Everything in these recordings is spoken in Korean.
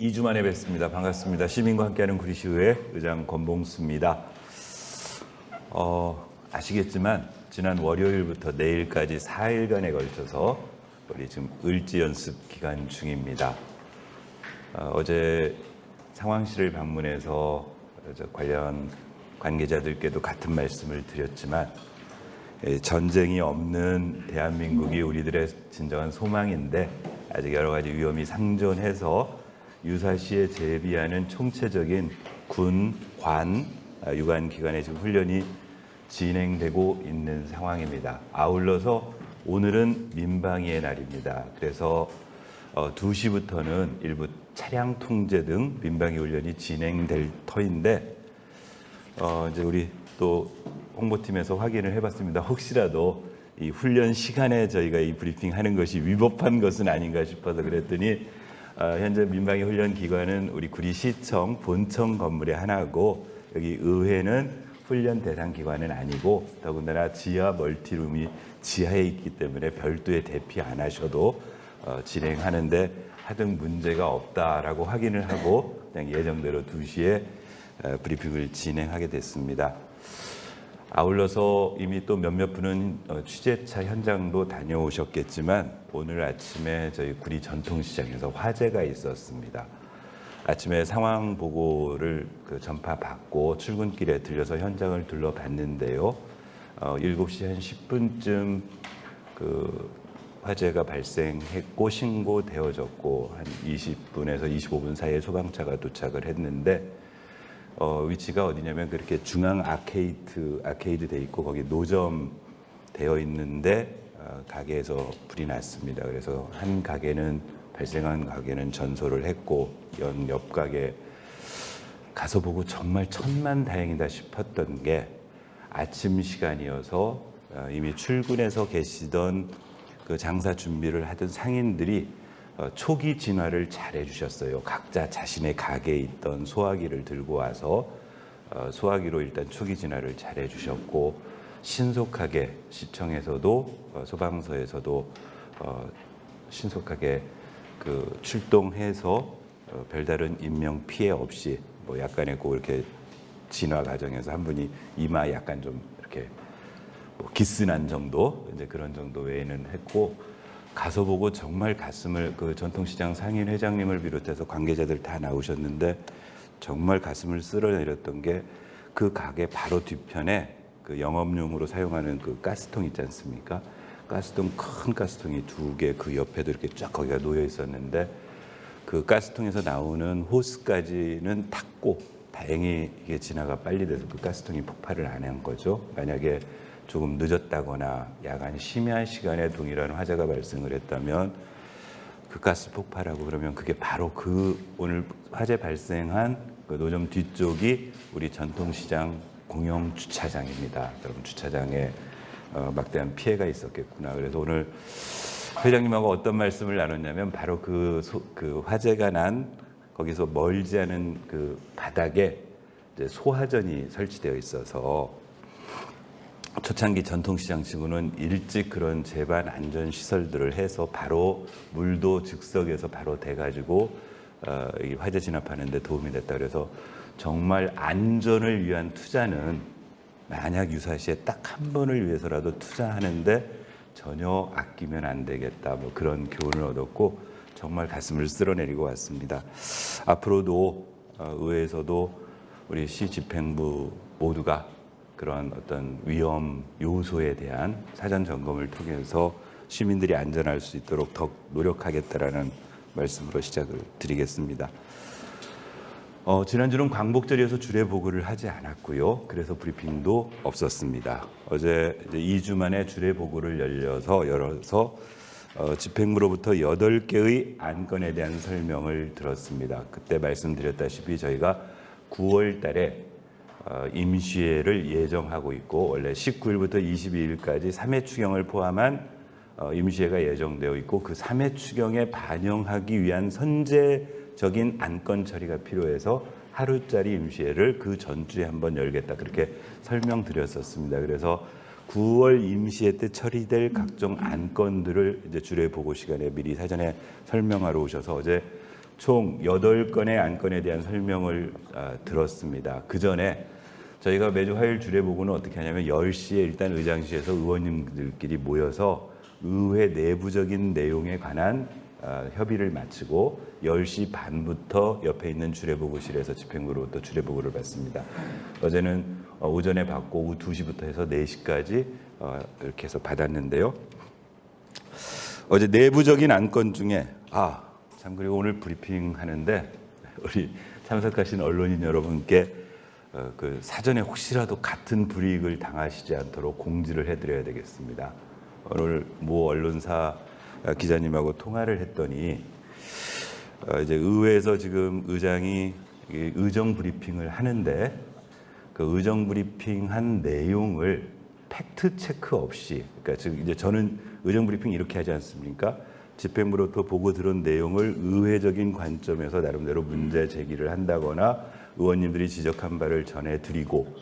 2주 만에 뵙습니다. 반갑습니다. 시민과 함께하는 구리시의회 의장 권봉수입니다. 아시겠지만 지난 월요일부터 내일까지 4일간에 걸쳐서 우리 지금 을지 연습 기간 중입니다. 어제 상황실을 방문해서 관련 관계자들께도 같은 말씀을 드렸지만 전쟁이 없는 대한민국이 우리들의 진정한 소망인데 아직 여러 가지 위험이 상존해서 유사시에 제비하는 총체적인 군, 관, 유관 기관의 지금 훈련이 진행되고 있는 상황입니다. 아울러서 오늘은 민방위의 날입니다. 그래서 2시부터는 일부 차량 통제 등 민방위 훈련이 진행될 터인데 이제 우리 또 홍보팀에서 확인을 해봤습니다. 혹시라도 이 훈련 시간에 저희가 이 브리핑하는 것이 위법한 것은 아닌가 싶어서 그랬더니 현재 민방위 훈련 기관은 우리 구리시청 본청 건물의 하나고 여기 의회는 훈련 대상 기관은 아니고 더군다나 지하 멀티룸이 지하에 있기 때문에 별도의 대피 안 하셔도 진행하는데 하등 문제가 없다라고 확인을 하고 그냥 예정대로 2시에 브리핑을 진행하게 됐습니다. 아울러서 이미 또 몇몇 분은 취재차 현장도 다녀오셨겠지만 오늘 아침에 저희 구리 전통시장에서 화재가 있었습니다. 아침에 상황 보고를 전파받고 출근길에 들려서 현장을 둘러봤는데요. 7시 한 10분쯤 화재가 발생했고 신고되어졌고 한 20분에서 25분 사이에 소방차가 도착을 했는데 위치가 어디냐면 그렇게 중앙 아케이드 돼 있고 거기 노점 되어 있는데 가게에서 불이 났습니다. 그래서 발생한 가게는 전소를 했고 옆 가게 가서 보고 정말 천만다행이다 싶었던 게 아침 시간이어서 이미 출근해서 계시던 그 장사 준비를 하던 상인들이 초기 진화를 잘 해주셨어요. 각자 자신의 가게에 있던 소화기를 들고 와서 소화기로 일단 초기 진화를 잘 해주셨고 신속하게 시청에서도 소방서에서도 신속하게 출동해서 별다른 인명 피해 없이 약간의 이렇게 진화 과정에서 한 분이 이마 약간 좀 이렇게 기스난 정도 이제 그런 정도 외에는 했고. 가서 보고 정말 가슴을 전통시장 상인 회장님을 비롯해서 관계자들 다 나오셨는데 정말 가슴을 쓸어내렸던 게 그 가게 바로 뒤편에 영업용으로 사용하는 가스통 있지 않습니까? 가스통 큰 가스통이 2개 그 옆에도 이렇게 쫙 거기가 놓여 있었는데 그 가스통에서 나오는 호스까지는 탔고 다행히 이게 진화가 빨리 돼서 그 가스통이 폭발을 안 한 거죠. 만약에 조금 늦었다거나 야간 심야 시간에 동일한 화재가 발생을 했다면 그 가스 폭발하고 그러면 그게 바로 오늘 화재 발생한 노점 뒤쪽이 우리 전통시장 공영 주차장입니다. 여러분 주차장에 막대한 피해가 있었겠구나. 그래서 오늘 회장님하고 어떤 말씀을 나눴냐면 바로 그 화재가 난 거기서 멀지 않은 그 바닥에 이제 소화전이 설치되어 있어서 초창기 전통시장 치고는 일찍 그런 제반 안전 시설들을 해서 바로 물도 즉석에서 바로 돼가지고 이 화재 진압하는 데 도움이 됐다. 그래서 정말 안전을 위한 투자는 만약 유사시에 딱 한 번을 위해서라도 투자하는데 전혀 아끼면 안 되겠다. 그런 교훈을 얻었고 정말 가슴을 쓸어내리고 왔습니다. 앞으로도 의회에서도 우리 시 집행부 모두가 그런 어떤 위험 요소에 대한 사전 점검을 통해서 시민들이 안전할 수 있도록 더 노력하겠다라는 말씀으로 시작을 드리겠습니다. 지난주는 광복절이어서 주례 보고를 하지 않았고요. 그래서 브리핑도 없었습니다. 어제 이제 2주 만에 주례 보고를 열어서 집행부로부터 8개의 안건에 대한 설명을 들었습니다. 그때 말씀드렸다시피 저희가 9월 달에 임시회를 예정하고 있고 원래 19일부터 22일까지 3회 추경을 포함한 임시회가 예정되어 있고 그 3회 추경에 반영하기 위한 선제적인 안건 처리가 필요해서 하루짜리 임시회를 그 전주에 한번 열겠다 그렇게 설명드렸었습니다. 그래서 9월 임시회 때 처리될 각종 안건들을 이제 주례 보고 시간에 미리 사전에 설명하러 오셔서 어제 총 8건의 안건에 대한 설명을 들었습니다. 그 전에 저희가 매주 화요일 주례보고는 어떻게 하냐면 10시에 일단 의장실에서 의원님들끼리 모여서 의회 내부적인 내용에 관한 협의를 마치고 10시 반부터 옆에 있는 주례보고실에서 집행부로부터 주례보고를 받습니다. 어제는 오전에 받고 오후 2시부터 해서 4시까지 이렇게 해서 받았는데요. 어제 내부적인 안건 중에 참 그리고 오늘 브리핑 하는데 우리 참석하신 언론인 여러분께 그 사전에 혹시라도 같은 불이익을 당하시지 않도록 공지를 해드려야 되겠습니다. 오늘 모 언론사 기자님하고 통화를 했더니 이제 의회에서 지금 의장이 의정 브리핑을 하는데 그 의정 브리핑한 내용을 팩트 체크 없이, 그러니까 지금 이제 저는 의정 브리핑 이렇게 하지 않습니까? 집행부로부터 보고 들은 내용을 의회적인 관점에서 나름대로 문제 제기를 한다거나 의원님들이 지적한 바를 전해드리고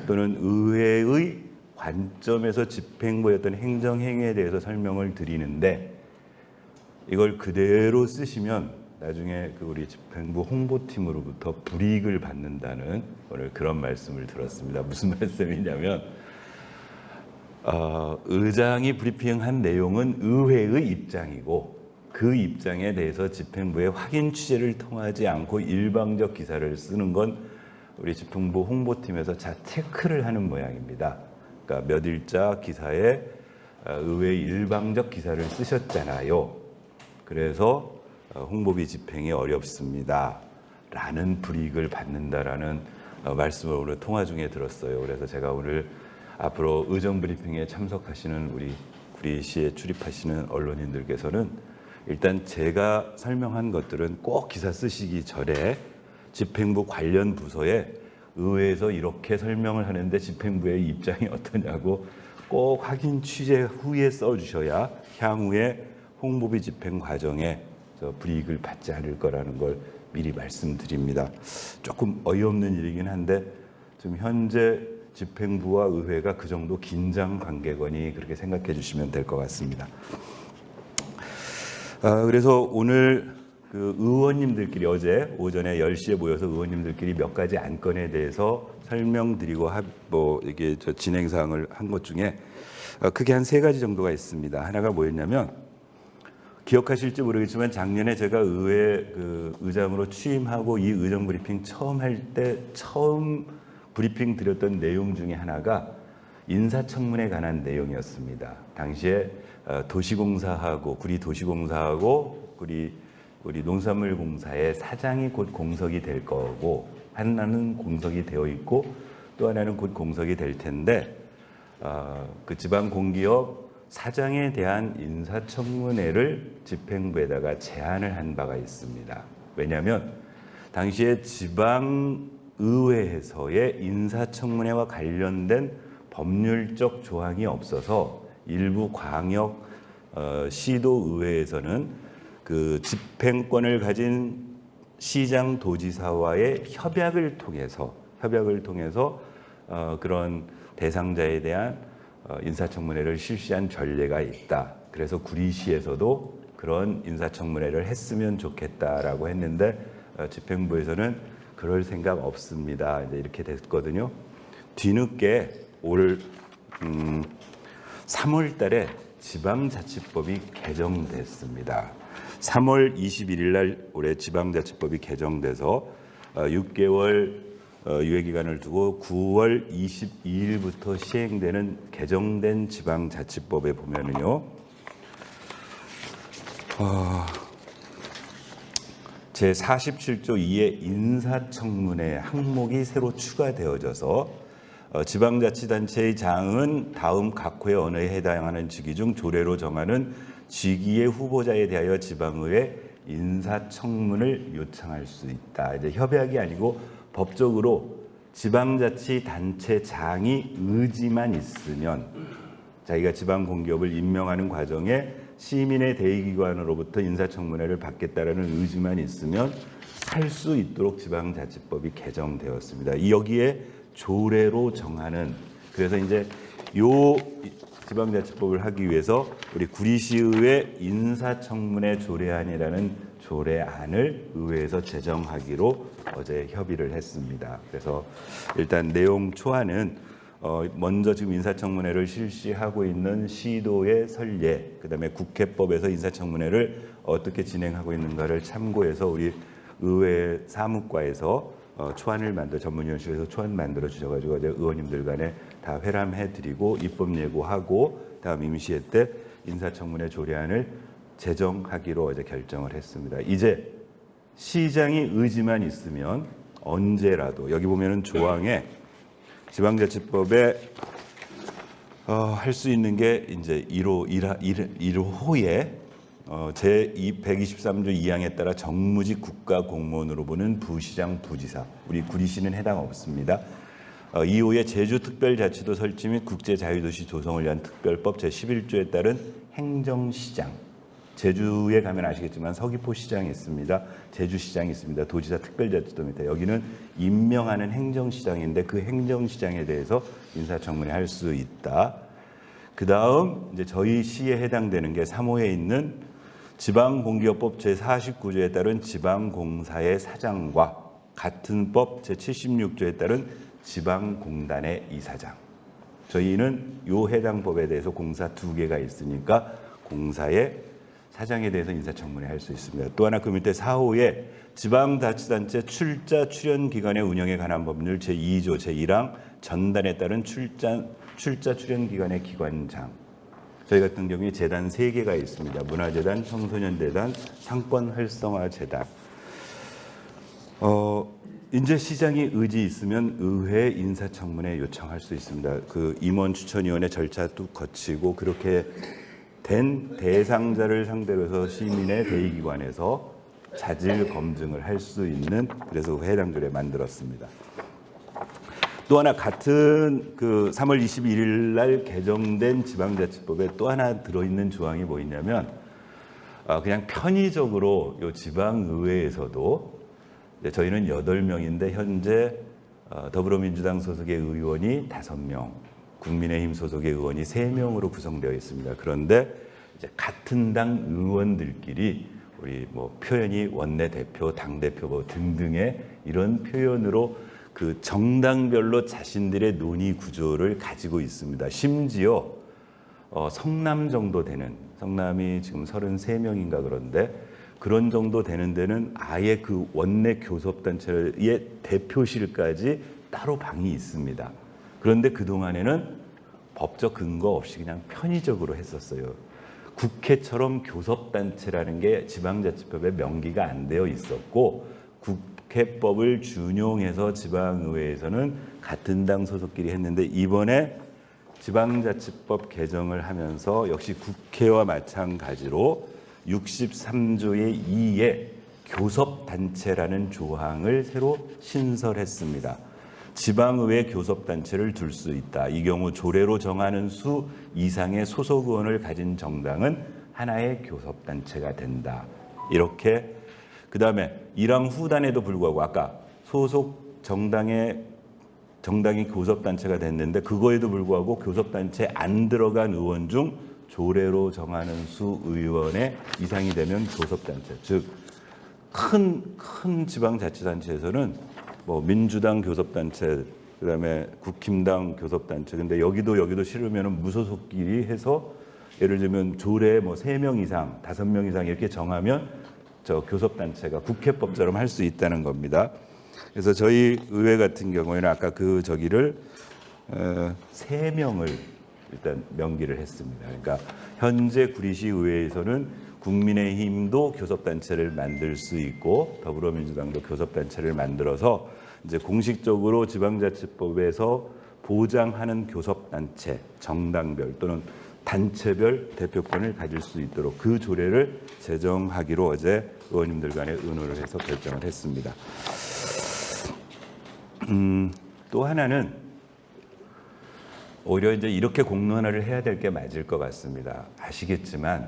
또는 의회의 관점에서 집행부의 어떤 행정행위에 대해서 설명을 드리는데 이걸 그대로 쓰시면 나중에 그 우리 집행부 홍보팀으로부터 불이익을 받는다는 오늘 그런 말씀을 들었습니다. 무슨 말씀이냐면 의장이 브리핑한 내용은 의회의 입장이고 그 입장에 대해서 집행부의 확인 취재를 통하지 않고 일방적 기사를 쓰는 건 우리 집행부 홍보팀에서 자 체크를 하는 모양입니다. 그러니까 몇 일자 기사에 의회의 일방적 기사를 쓰셨잖아요. 그래서 홍보비 집행이 어렵습니다. 라는 불이익을 받는다라는 말씀을 오늘 통화 중에 들었어요. 그래서 제가 오늘 앞으로 의정 브리핑에 참석하시는 우리 시에 출입하시는 언론인들께서는 일단 제가 설명한 것들은 꼭 기사 쓰시기 전에 집행부 관련 부서에 의회에서 이렇게 설명을 하는데 집행부의 입장이 어떠냐고 꼭 확인 취재 후에 써주셔야 향후에 홍보비 집행 과정에 불이익을 받지 않을 거라는 걸 미리 말씀드립니다. 조금 어이없는 일이긴 한데 지금 현재 집행부와 의회가 그 정도 긴장 관계거니 그렇게 생각해 주시면 될 것 같습니다. 그래서 오늘 그 의원님들끼리 어제 오전에 10시에 모여서 의원님들끼리 몇 가지 안건에 대해서 설명드리고 이게 진행 사항을 한 것 중에 크게 한 3가지 정도가 있습니다. 하나가 뭐였냐면 기억하실지 모르겠지만 작년에 제가 의회 의장으로 취임하고 이 의정 브리핑 처음 할 때 처음 브리핑 드렸던 내용 중에 하나가 인사청문회에 관한 내용이었습니다. 당시에 도시공사하고 구리도시공사하고 우리 농산물공사의 사장이 곧 공석이 될 거고 하나는 공석이 되어 있고 또 하나는 곧 공석이 될 텐데 그 지방공기업 사장에 대한 인사청문회를 집행부에다가 제안을 한 바가 있습니다. 왜냐하면 당시에 지방의회에서의 인사청문회와 관련된 법률적 조항이 없어서 일부 광역 시도의회에서는 그 집행권을 가진 시장 도지사와의 협약을 통해서 그런 대상자에 대한 인사청문회를 실시한 전례가 있다. 그래서 구리시에서도 그런 인사청문회를 했으면 좋겠다라고 했는데 집행부에서는 그럴 생각 없습니다. 이제 이렇게 됐거든요. 뒤늦게 올 3월 달에 지방자치법이 개정됐습니다. 3월 21일 날 올해 지방자치법이 개정돼서 6개월 유예기간을 두고 9월 22일부터 시행되는 개정된 지방자치법에 보면은요, 제47조 2의 인사청문회 항목이 새로 추가되어져서 지방자치단체의 장은 다음 각 호의 어느 에 해당하는 직위 중 조례로 정하는 직위의 후보자에 대하여 지방의회 인사청문을 요청할 수 있다. 이제 협약이 아니고 법적으로 지방자치단체장이 의지만 있으면 자기가 지방공기업을 임명하는 과정에 시민의 대의기관으로부터 인사청문회를 받겠다라는 의지만 있으면 할 수 있도록 지방자치법이 개정되었습니다. 여기에 조례로 정하는, 그래서 이제 지방자치법을 하기 위해서 우리 구리시의회 인사청문회 조례안이라는 조례안을 의회에서 제정하기로 어제 협의를 했습니다. 그래서 일단 내용 초안은 먼저 지금 인사청문회를 실시하고 있는 시도의 선례, 그다음에 국회법에서 인사청문회를 어떻게 진행하고 있는가를 참고해서 우리 의회 사무과에서 초안을 전문위원실에서 초안 만들어 주셔가지고 어제 의원님들 간에 다 회람해드리고 입법 예고하고 다음 임시회 때 인사청문회 조례안을 제정하기로 어제 결정을 했습니다. 이제 시장이 의지만 있으면 언제라도 여기 보면은 조항에 지방자치법에 할 수 있는 게 이제 1호에 제 123조 2항에 따라 정무직 국가공무원으로 보는 부시장, 부지사, 우리 구리시는 해당 없습니다. 2호에 제주특별자치도 설치 및 국제자유도시 조성을 위한 특별법 제11조에 따른 행정시장, 제주에 가면 아시겠지만 서귀포 시장이 있습니다. 제주시장이 있습니다. 도지사 특별자치도 밑에 여기는 임명하는 행정시장인데 그 행정시장에 대해서 인사청문회 할 수 있다. 그 다음 이제 저희 시에 해당되는 게 3호에 있는 지방공기업법 제49조에 따른 지방공사의 사장과 같은 법 제76조에 따른 지방공단의 이사장. 저희는 요 해당 법에 대해서 공사 2개가 있으니까 공사의 사장에 대해서 인사청문회 할 수 있습니다. 또 하나 그 밑에 4호에 지방자치단체 출자 출연 기관의 운영에 관한 법률 제2조 제1항 전단에 따른 출자 출연 기관의 기관장. 저희 같은 경우에 재단 3개가 있습니다. 문화재단, 청소년재단, 상권활성화재단. 이제 시장이 의지 있으면 의회 인사청문회 요청할 수 있습니다. 그 임원 추천위원회 절차도 거치고 그렇게 된 대상자를 상대로 해서 시민의 대의기관에서 자질 검증을 할 수 있는 그래서 해당 조례 만들었습니다. 또 하나 같은 그 3월 21일 날 개정된 지방자치법에 또 하나 들어있는 조항이 뭐 있냐면 그냥 편의적으로 요 지방의회에서도 저희는 8명인데 현재 더불어민주당 소속의 의원이 5명, 국민의힘 소속의 의원이 3명으로 구성되어 있습니다. 그런데 이제 같은 당 의원들끼리 우리 뭐 표현이 원내대표, 당대표 뭐 등등의 이런 표현으로 그 정당별로 자신들의 논의 구조를 가지고 있습니다. 심지어 성남 정도 되는, 성남이 지금 33명인가 그런데 그런 정도 되는 데는 아예 그 원내 교섭단체의 대표실까지 따로 방이 있습니다. 그런데 그동안에는 법적 근거 없이 그냥 편의적으로 했었어요. 국회처럼 교섭단체라는 게 지방자치법에 명기가 안 되어 있었고 국회법을 준용해서 지방의회에서는 같은 당 소속끼리 했는데 이번에 지방자치법 개정을 하면서 역시 국회와 마찬가지로 63조의 2에 교섭단체라는 조항을 새로 신설했습니다. 지방의회 교섭단체를 둘 수 있다. 이 경우 조례로 정하는 수 이상의 소속 의원을 가진 정당은 하나의 교섭단체가 된다. 이렇게 그다음에 1항 후단에도 불구하고 아까 소속 정당이 교섭단체가 됐는데 그거에도 불구하고 교섭단체에 안 들어간 의원 중 조례로 정하는 수 의원의 이상이 되면 교섭단체, 즉 큰 지방자치단체에서는 뭐 민주당 교섭단체, 그다음에 국힘당 교섭단체, 근데 여기도 싫으면 무소속끼리 해서 예를 들면 조례 뭐 3명 이상, 5명 이상 이렇게 정하면 저 교섭단체가 국회법처럼 할 수 있다는 겁니다. 그래서 저희 의회 같은 경우에는 아까 그 저기를 3명을 일단 명기를 했습니다. 그러니까 현재 구리시 의회에서는 국민의힘도 교섭단체를 만들 수 있고 더불어민주당도 교섭단체를 만들어서 이제 공식적으로 지방자치법에서 보장하는 교섭단체, 정당별 또는 단체별 대표권을 가질 수 있도록 그 조례를 제정하기로 어제 의원님들 간에 의논을 해서 결정을 했습니다. 또 하나는 오히려 이제 이렇게 공론화를 해야 될 게 맞을 것 같습니다. 아시겠지만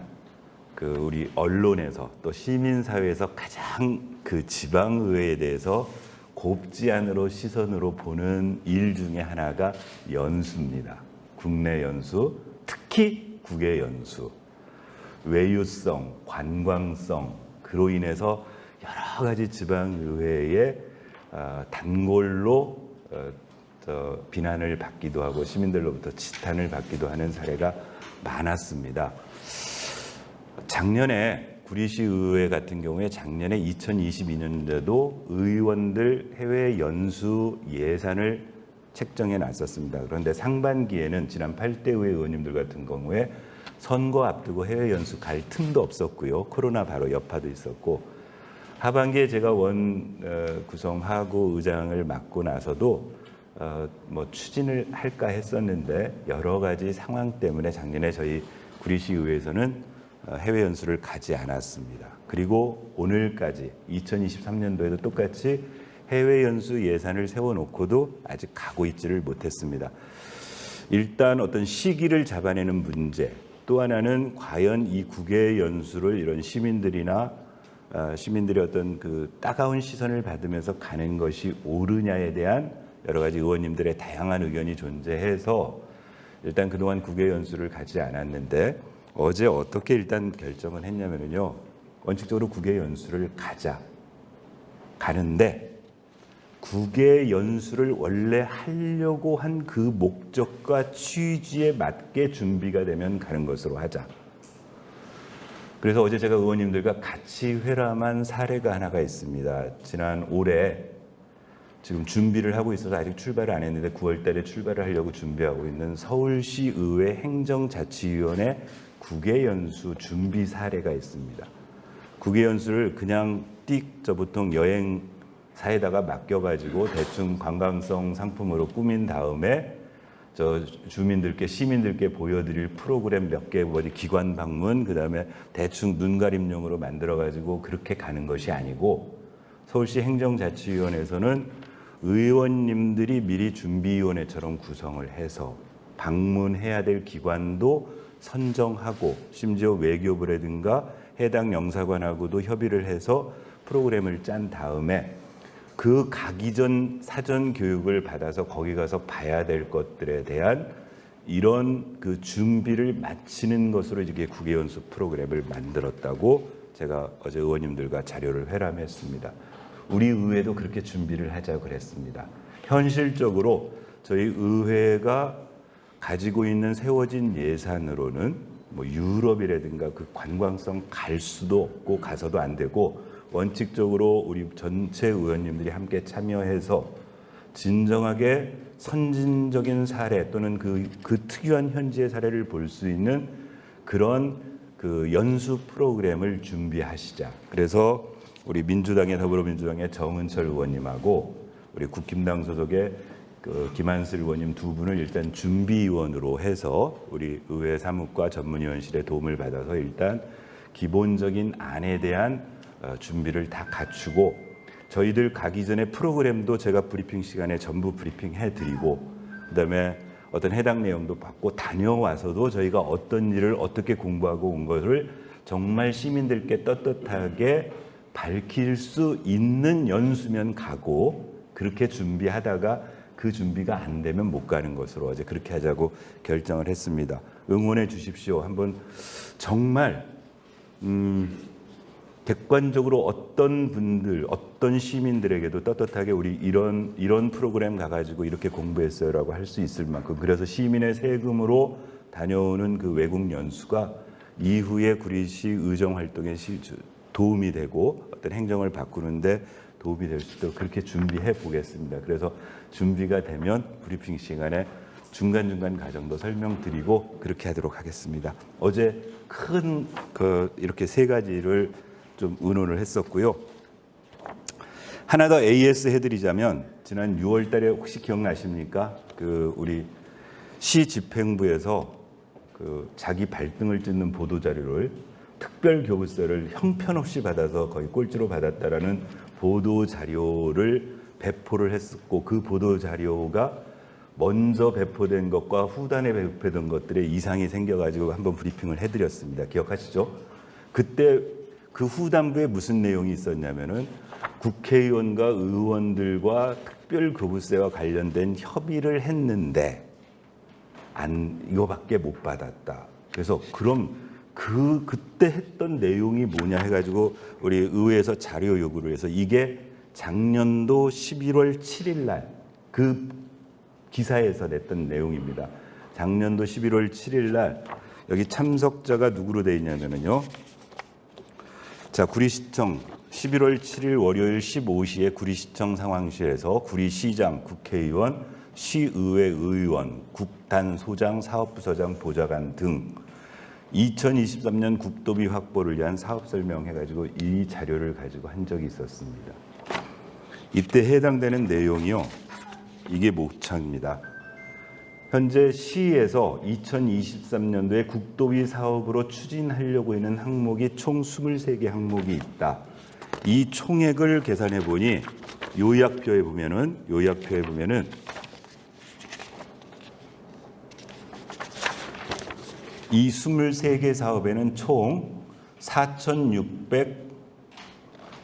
그 우리 언론에서 또 시민사회에서 가장 그 지방의회에 대해서 곱지 않은 시선으로 보는 일 중에 하나가 연수입니다. 국내 연수, 특히 특히 국외 연수, 외유성, 관광성, 그로 인해서 여러 가지 지방의회의 단골로 비난을 받기도 하고 시민들로부터 지탄을 받기도 하는 사례가 많았습니다. 작년에 구리시의회 같은 경우에 작년에 2022년도에도 의원들 해외 연수 예산을 책정해 놨었습니다. 그런데 상반기에는 지난 8대 의회 의원님들 같은 경우에 선거 앞두고 해외 연수 갈 틈도 없었고요. 코로나 바로 여파도 있었고, 하반기에 제가 구성하고 의장을 맡고 나서도 추진을 할까 했었는데 여러 가지 상황 때문에 작년에 저희 구리시의회에서는 해외 연수를 가지 않았습니다. 그리고 오늘까지 2023년도에도 똑같이 해외 연수 예산을 세워놓고도 아직 가고 있지를 못했습니다. 일단 어떤 시기를 잡아내는 문제, 또 하나는 과연 이 국외 연수를 이런 시민들이나 시민들의 어떤 그 따가운 시선을 받으면서 가는 것이 옳으냐에 대한 여러 가지 의원님들의 다양한 의견이 존재해서 일단 그동안 국외 연수를 가지 않았는데 어제 어떻게 일단 결정을 했냐면요. 원칙적으로 국외 연수를 가는데 국외 연수를 원래 하려고 한 그 목적과 취지에 맞게 준비가 되면 가는 것으로 하자. 그래서 어제 제가 의원님들과 같이 회람한 사례가 하나가 있습니다. 지난 올해 지금 준비를 하고 있어서 아직 출발을 안 했는데 9월 달에 출발을 하려고 준비하고 있는 서울시 의회 행정자치위원회 국외연수 준비 사례가 있습니다. 국외연수를 그냥 보통 여행사에다가 맡겨가지고 대충 관광성 상품으로 꾸민 다음에 시민들께 보여드릴 프로그램 몇 개, 기관 방문, 그다음에 대충 눈가림용으로 만들어가지고 그렇게 가는 것이 아니고 서울시 행정자치위원회에서는 의원님들이 미리 준비위원회처럼 구성을 해서 방문해야 될 기관도 선정하고 심지어 외교부라든가 해당 영사관하고도 협의를 해서 프로그램을 짠 다음에 그 가기 전 사전 교육을 받아서 거기 가서 봐야 될 것들에 대한 이런 그 준비를 마치는 것으로 이게 국외연수 프로그램을 만들었다고 제가 어제 의원님들과 자료를 회람했습니다. 우리 의회도 그렇게 준비를 하자고 그랬습니다. 현실적으로 저희 의회가 가지고 있는 세워진 예산으로는 유럽이라든가 그 관광성 갈 수도 없고 가서도 안 되고 원칙적으로 우리 전체 의원님들이 함께 참여해서 진정하게 선진적인 사례 또는 그 특유한 현지의 사례를 볼 수 있는 그런 그 연수 프로그램을 준비하시자. 그래서 우리 민주당의 더불어민주당의 정은철 의원님하고 우리 국힘당 소속의 김한슬 의원님 두 분을 일단 준비위원으로 해서 우리 의회 사무과 전문위원실의 도움을 받아서 일단 기본적인 안에 대한 준비를 다 갖추고 저희들 가기 전에 프로그램도 제가 브리핑 시간에 전부 브리핑해드리고 그다음에 어떤 해당 내용도 받고 다녀와서도 저희가 어떤 일을 어떻게 공부하고 온 것을 정말 시민들께 떳떳하게 밝힐 수 있는 연수면 가고 그렇게 준비하다가 그 준비가 안 되면 못 가는 것으로 어제 그렇게 하자고 결정을 했습니다. 응원해 주십시오. 한번 정말 객관적으로 어떤 분들, 어떤 시민들에게도 떳떳하게 우리 이런 프로그램 가가지고 이렇게 공부했어요라고 할 수 있을 만큼 그래서 시민의 세금으로 다녀오는 그 외국 연수가 이후에 구리시 의정 활동에 도움이 되고 어떤 행정을 바꾸는데 도움이 될 수 있도록 그렇게 준비해 보겠습니다. 그래서 준비가 되면 브리핑 시간에 중간중간 과정도 설명드리고 그렇게 하도록 하겠습니다. 어제 이렇게 세 가지를 좀 의논을 했었고요. 하나 더 AS 해드리자면 지난 6월 달에 혹시 기억나십니까? 우리 시 집행부에서 자기 발등을 찍는 보도 자료를 특별 교부세를 형편없이 받아서 거의 꼴찌로 받았다라는 보도 자료를 배포를 했었고 그 보도 자료가 먼저 배포된 것과 후단에 배포된 것들에 이상이 생겨가지고 한번 브리핑을 해드렸습니다. 기억하시죠? 그때 그 후단부에 무슨 내용이 있었냐면은 국회의원과 의원들과 특별 교부세와 관련된 협의를 했는데 이거밖에 못 받았다. 그래서 그럼 그때 했던 내용이 뭐냐 해가지고 우리 의회에서 자료 요구를 해서 이게 작년도 11월 7일 날 그 기사에서 냈던 내용입니다. 작년도 11월 7일 날 여기 참석자가 누구로 돼 있냐면요. 자, 구리시청 11월 7일 월요일 15시에 구리시청 상황실에서 구리시장, 국회의원, 시의회 의원, 국단 소장, 사업부서장, 보좌관 등 2023년 국도비 확보를 위한 사업 설명해가지고 이 자료를 가지고 한 적이 있었습니다. 이때 해당되는 내용이요. 이게 모창입니다. 현재 시에서 2023년도에 국도비 사업으로 추진하려고 있는 항목이 총 23개 항목이 있다. 이 총액을 계산해 보니 요약표에 보면은 이 23개 사업에는 총 4,600,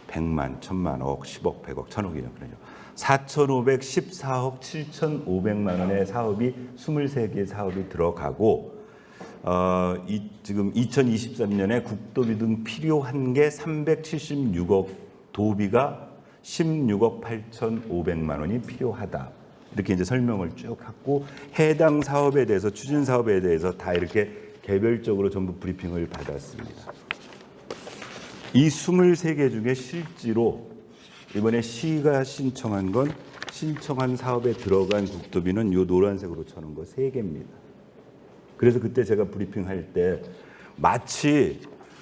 100만, 1,000만, 억, 10억, 100억, 1,000억이죠. 그러죠. 4,514억 7,500만 원의 사업이 23개 사업이 들어가고 지금 2023년에 국도비 등 필요한 게 376억, 도비가 16억 8,500만 원이 필요하다. 이렇게 이제 설명을 쭉 하고 해당 사업에 대해서 추진 사업에 대해서 다 이렇게 개별적으로 전부 브리핑을 받았습니다. 이 23개 중에 실제로 이번에 시가 신청한 건 신청한 사업에 들어간 국도비는 요 노란색으로 쳐놓은 거 3개입니다. 그래서 그때 제가 브리핑할 때 마치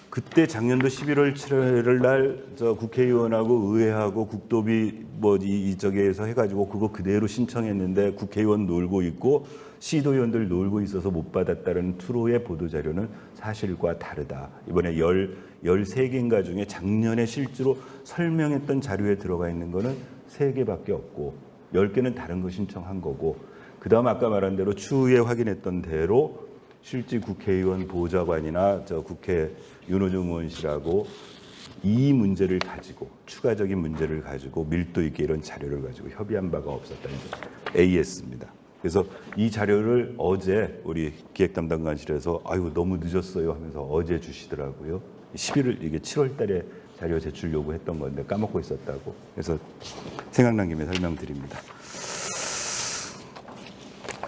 그때 작년도 11월 7일 날 저 국회의원하고 의회하고 국도비 이쪽에서 해가지고 그거 그대로 신청했는데 국회의원 놀고 있고 시도의원들 놀고 있어서 못 받았다는 투로의 보도자료는 사실과 다르다. 이번에 13개인가 중에 작년에 실제로 설명했던 자료에 들어가 있는 거는 3개밖에 없고 10개는 다른 거 신청한 거고 그다음 아까 말한 대로 추후에 확인했던 대로 실제 국회의원 보좌관이나 저 국회 윤호중 의원실하고 이 문제를 가지고 추가적인 문제를 가지고 밀도 있게 이런 자료를 가지고 협의한 바가 없었다는 AS입니다. 그래서 이 자료를 어제 우리 기획담당관실에서 아유 너무 늦었어요 하면서 어제 주시더라고요. 11월 이게 7월 달에 자료 제출 요구했던 건데 까먹고 있었다고. 그래서 생각난 김에 설명드립니다.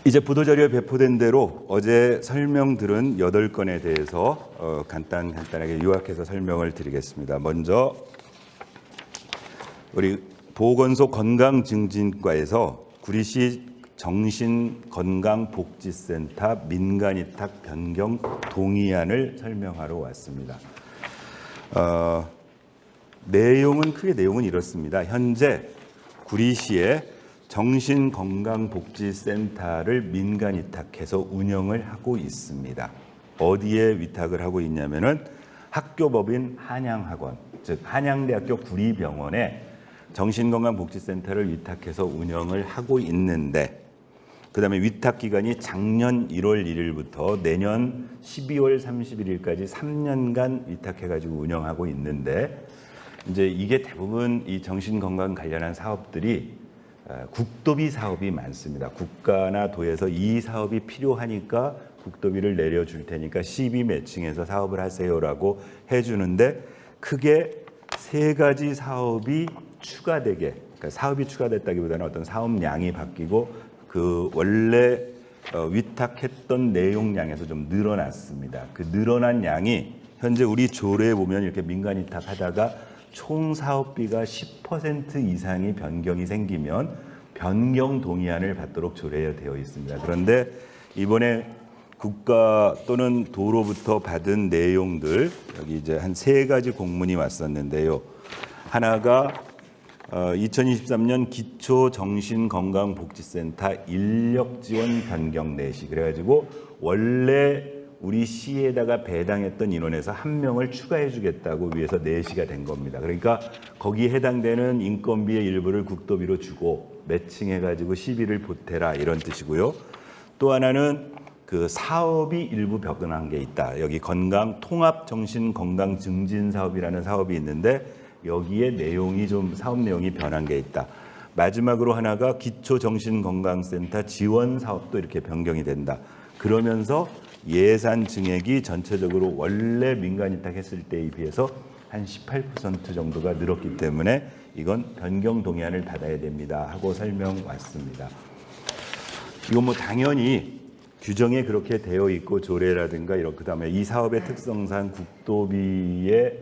이제 보도자료에 배포된 대로 어제 설명들은 8건에 대해서 간단하게 요약해서 설명을 드리겠습니다. 먼저 우리 보건소 건강증진과에서 구리시 정신건강복지센터 민간위탁 변경 동의안을 설명하러 왔습니다. 크게 내용은 이렇습니다. 현재 구리시에 정신건강복지센터를 민간 위탁해서 운영을 하고 있습니다. 어디에 위탁을 하고 있냐면은 학교법인 한양학원, 즉 한양대학교 구리병원에 정신건강복지센터를 위탁해서 운영을 하고 있는데 그다음에 위탁 기간이 작년 1월 1일부터 내년 12월 31일까지 3년간 위탁해가지고 운영하고 있는데 이제 이게 대부분 이 정신건강 관련한 사업들이 국도비 사업이 많습니다. 국가나 도에서 이 사업이 필요하니까 국도비를 내려줄 테니까 시비 매칭해서 사업을 하세요라고 해주는데 크게 3가지 사업이 추가되게, 그러니까 사업이 추가됐다기보다는 어떤 사업량이 바뀌고 그 원래 위탁했던 내용량에서 좀 늘어났습니다. 그 늘어난 양이 현재 우리 조례에 보면 이렇게 민간 위탁하다가 총 사업비가 10% 이상이 변경이 생기면 변경 동의안을 받도록 조례되어 있습니다. 그런데 이번에 국가 또는 도로부터 받은 내용들 여기 이제 한 3가지 공문이 왔었는데요. 하나가 2023년 기초정신건강복지센터 인력지원 변경 내시 그래가지고 원래 우리 시에다가 배당했던 인원에서 1명을 추가해 주겠다고 위해서 내시가 된 겁니다. 그러니까 거기에 해당되는 인건비의 일부를 국도비로 주고 매칭해가지고 시비를 보태라 이런 뜻이고요. 또 하나는 그 사업이 일부 변경한 게 있다. 여기 건강 통합 정신 건강 증진 사업이라는 사업이 있는데 여기에 내용이 좀 사업 내용이 변한 게 있다. 마지막으로 하나가 기초정신건강센터 지원 사업도 이렇게 변경이 된다. 그러면서 예산 증액이 전체적으로 원래 민간위탁했을 때에 비해서 한 18% 정도가 늘었기 때문에 이건 변경 동의안을 받아야 됩니다 하고 설명 왔습니다. 이건 뭐 당연히 규정에 그렇게 되어 있고 조례라든가 이런 그다음에 이 사업의 특성상 국도비에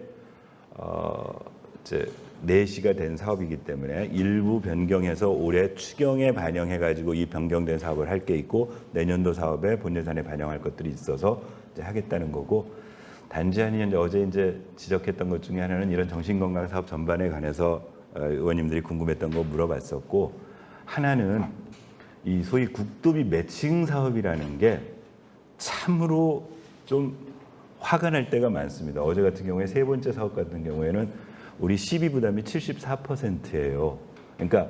이제 내시가 된 사업이기 때문에 일부 변경해서 올해 추경에 반영해 가지고 이 변경된 사업을 할 게 있고 내년도 사업에 본 예산에 반영할 것들이 있어서 이제 하겠다는 거고 단지 이제 어제 이제 지적했던 것 중에 하나는 이런 정신건강 사업 전반에 관해서 의원님들이 궁금했던 거 물어봤었고 하나는 이 소위 국도비 매칭 사업이라는 게 참으로 좀 화가 날 때가 많습니다. 어제 같은 경우에 세 번째 사업 같은 경우에는 우리 시비 부담이 74%예요. 그러니까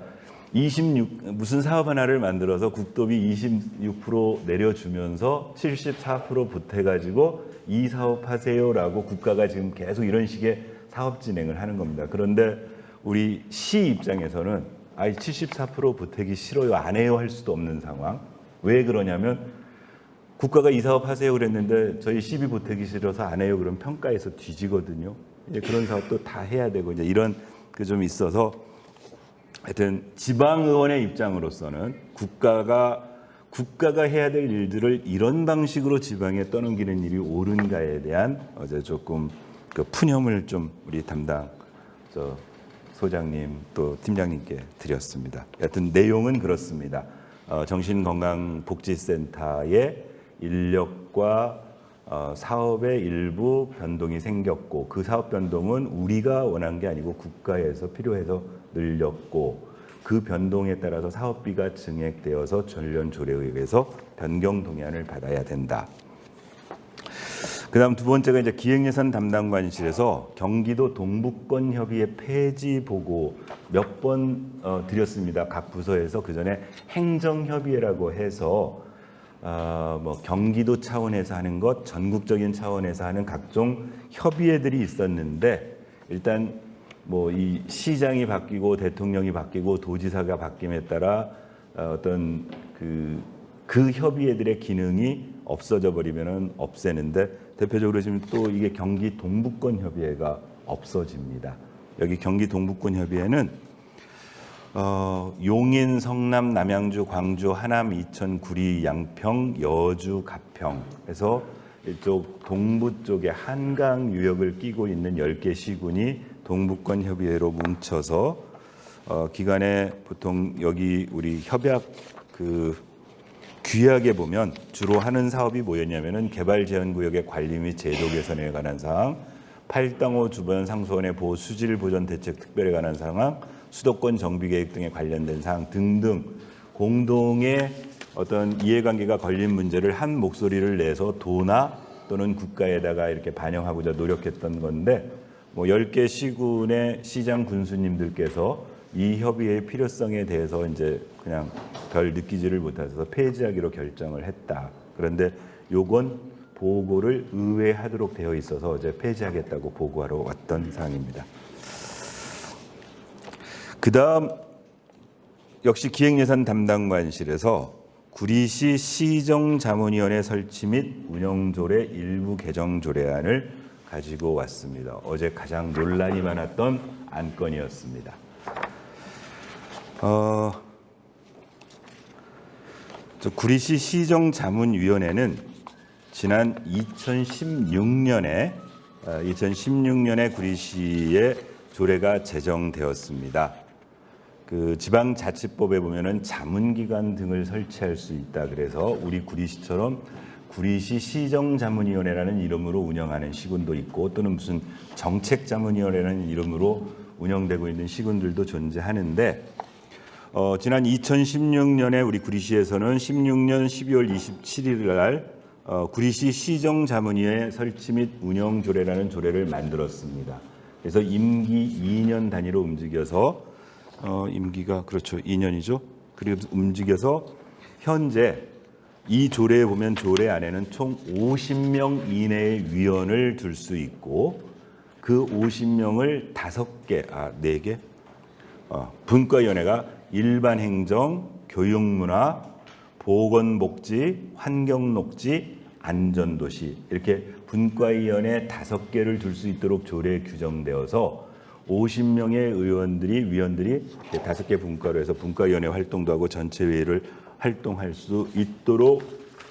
무슨 사업 하나를 만들어서 국도비 26% 내려주면서 74% 보태가지고 이 사업 하세요라고 국가가 지금 계속 이런 식의 사업 진행을 하는 겁니다. 그런데 우리 시 입장에서는 74% 보태기 싫어요, 안 해요 할 수도 없는 상황. 왜 그러냐면 국가가 이 사업 하세요 그랬는데 저희 시비 보태기 싫어서 안 해요 그럼 평가에서 뒤지거든요. 이제 그런 사업도 다 해야 되고 이제 이런 그 좀 있어서 하여튼 지방 의원의 입장으로서는 국가가 해야 될 일들을 이런 방식으로 지방에 떠넘기는 일이 옳은가에 대한 어제 조금 그 푸념을 좀 우리 담당 소장님 또 팀장님께 드렸습니다. 하여튼 내용은 그렇습니다. 정신건강복지센터의 인력과 사업의 일부 변동이 생겼고 그 사업 변동은 우리가 원한 게 아니고 국가에서 필요해서 늘렸고 그 변동에 따라서 사업비가 증액되어서 전련 조례에 의해서 변경 동의안을 받아야 된다. 그다음 두 번째가 이제 기획예산 담당관실에서 경기도 동북권 협의회 폐지 보고 몇 번 드렸습니다. 각 부서에서 그 전에 행정협의회라고 해서 뭐 경기도 차원에서 하는 것, 전국적인 차원에서 하는 각종 협의회들이 있었는데 일단 뭐 이 시장이 바뀌고 대통령이 바뀌고 도지사가 바뀜에 따라 어떤 그 협의회들의 기능이 없어져 버리면은 없애는데 대표적으로 지금 또 이게 경기 동북권 협의회가 없어집니다. 여기 경기 동북권 협의회는 용인, 성남, 남양주, 광주, 하남, 이천, 구리, 양평, 여주, 가평 해서 이쪽 동부 쪽에 한강 유역을 끼고 있는 10개 시군이 동북권 협의회로 뭉쳐서 기간에 보통 여기 우리 협약 규약에 보면 주로 하는 사업이 뭐였냐면은 개발제한구역의 관리 및 제도 개선에 관한 사항, 8당호 주변 상수원의 보호 수질 보전 대책 특별에 관한 사항, 수도권 정비 계획 등에 관련된 사항 등등 공동의 어떤 이해관계가 걸린 문제를 한 목소리를 내서 도나 또는 국가에다가 이렇게 반영하고자 노력했던 건데 뭐 10개 시군의 시장 군수님들께서 이 협의회의 필요성에 대해서 이제 그냥 별 느끼지를 못해서 폐지하기로 결정을 했다. 그런데 요건 보고를 의회에 하도록 되어 있어서 어제 폐지하겠다고 보고하러 왔던 사항입니다. 그다음 역시 기획예산 담당관실에서 구리시 시정자문위원회 설치 및 운영조례 일부 개정 조례안을 가지고 왔습니다. 어제 가장 논란이 많았던 안건이었습니다. 구리시 시정자문위원회는 지난 2016년에 구리시에 조례가 제정되었습니다. 그 지방자치법에 보면은 자문기관 등을 설치할 수 있다. 그래서 우리 구리시처럼 구리시 시정자문위원회라는 이름으로 운영하는 시군도 있고 또는 무슨 정책자문위원회라는 이름으로 운영되고 있는 시군들도 존재하는데 지난 2016년에 우리 구리시에서는 16년 12월 27일 날 구리시 시정자문위원회 설치 및 운영조례라는 조례를 만들었습니다. 그래서 임기 2년 단위로 움직여서 임기가 그렇죠 2년이죠. 그리고 움직여서 현재 이 조례에 보면 조례 안에는 총 50명 이내의 위원을 둘 수 있고 그 50명을 4개 분과위원회가 일반행정, 교육문화, 보건복지, 환경녹지, 안전도시 이렇게 분과위원회 5개를 둘 수 있도록 조례 규정되어서 50명의 위원들이 5개 분과로 해서 분과위원회 활동도 하고 전체 회의를 활동할 수 있도록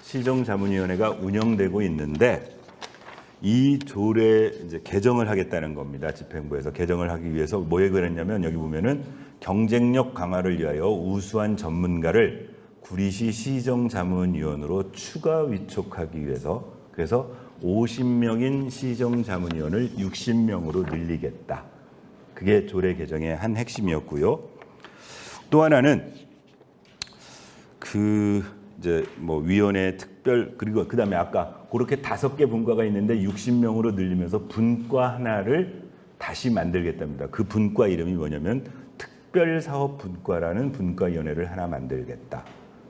시정자문위원회가 운영되고 있는데 이 조례 이제 개정을 하겠다는 겁니다. 집행부에서 개정을 하기 위해서 뭐에 그랬냐면 여기 보면은 경쟁력 강화를 위하여 우수한 전문가를 구리시 시정자문위원으로 추가 위촉하기 위해서 그래서 50명인 시정자문위원을 60명으로 늘리겠다. 그게 조례 개정의 한 핵심이었고요. 또 하나는 이제 위원회 특별 그리고 그다음에 아까 그렇게 5개 분과가 있는데 60명으로 늘리면서 분과 하나를 다시 만들겠답니다. 그 분과 이름이 뭐냐면 특별사업분과라는 분과위원회를 하나 만들겠다.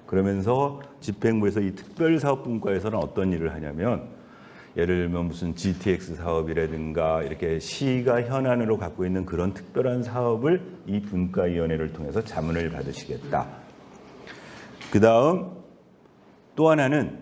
그러면서 집행부에서 이 특별사업분과에서는 어떤 일을 하냐면 예를 들면 무슨 GTX 사업이라든가 이렇게 시가 현안으로 갖고 있는 그런 특별한 사업을 이 분과위원회를 통해서 자문을 받으시겠다. 그다음 또 하나는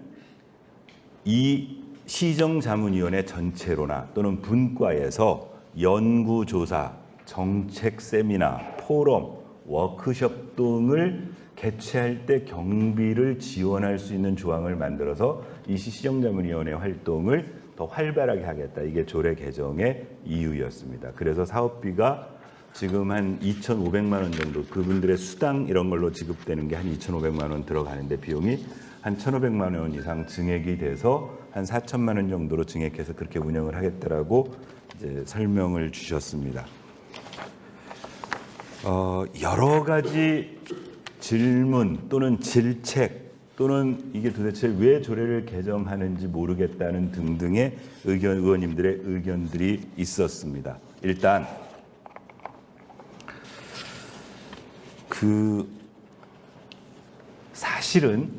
이 시정자문위원회 전체로나 또는 분과에서 연구조사, 정책 세미나, 포럼, 워크숍 등을 개최할 때 경비를 지원할 수 있는 조항을 만들어서 이 시정자문위원회 활동을 더 활발하게 하겠다. 이게 조례 개정의 이유였습니다. 그래서 사업비가 지금 한 2,500만 원 정도 그분들의 수당 이런 걸로 지급되는 게 한 2,500만 원 들어가는데 비용이 한 1,500만 원 이상 증액이 돼서 한 4천만 원 정도로 증액해서 그렇게 운영을 하겠다라고 이제 설명을 주셨습니다. 여러 가지 질문 또는 질책 또는 이게 도대체 왜 조례를 개정하는지 모르겠다는 등등의 의원님들의 의견들이 있었습니다. 일단 사실은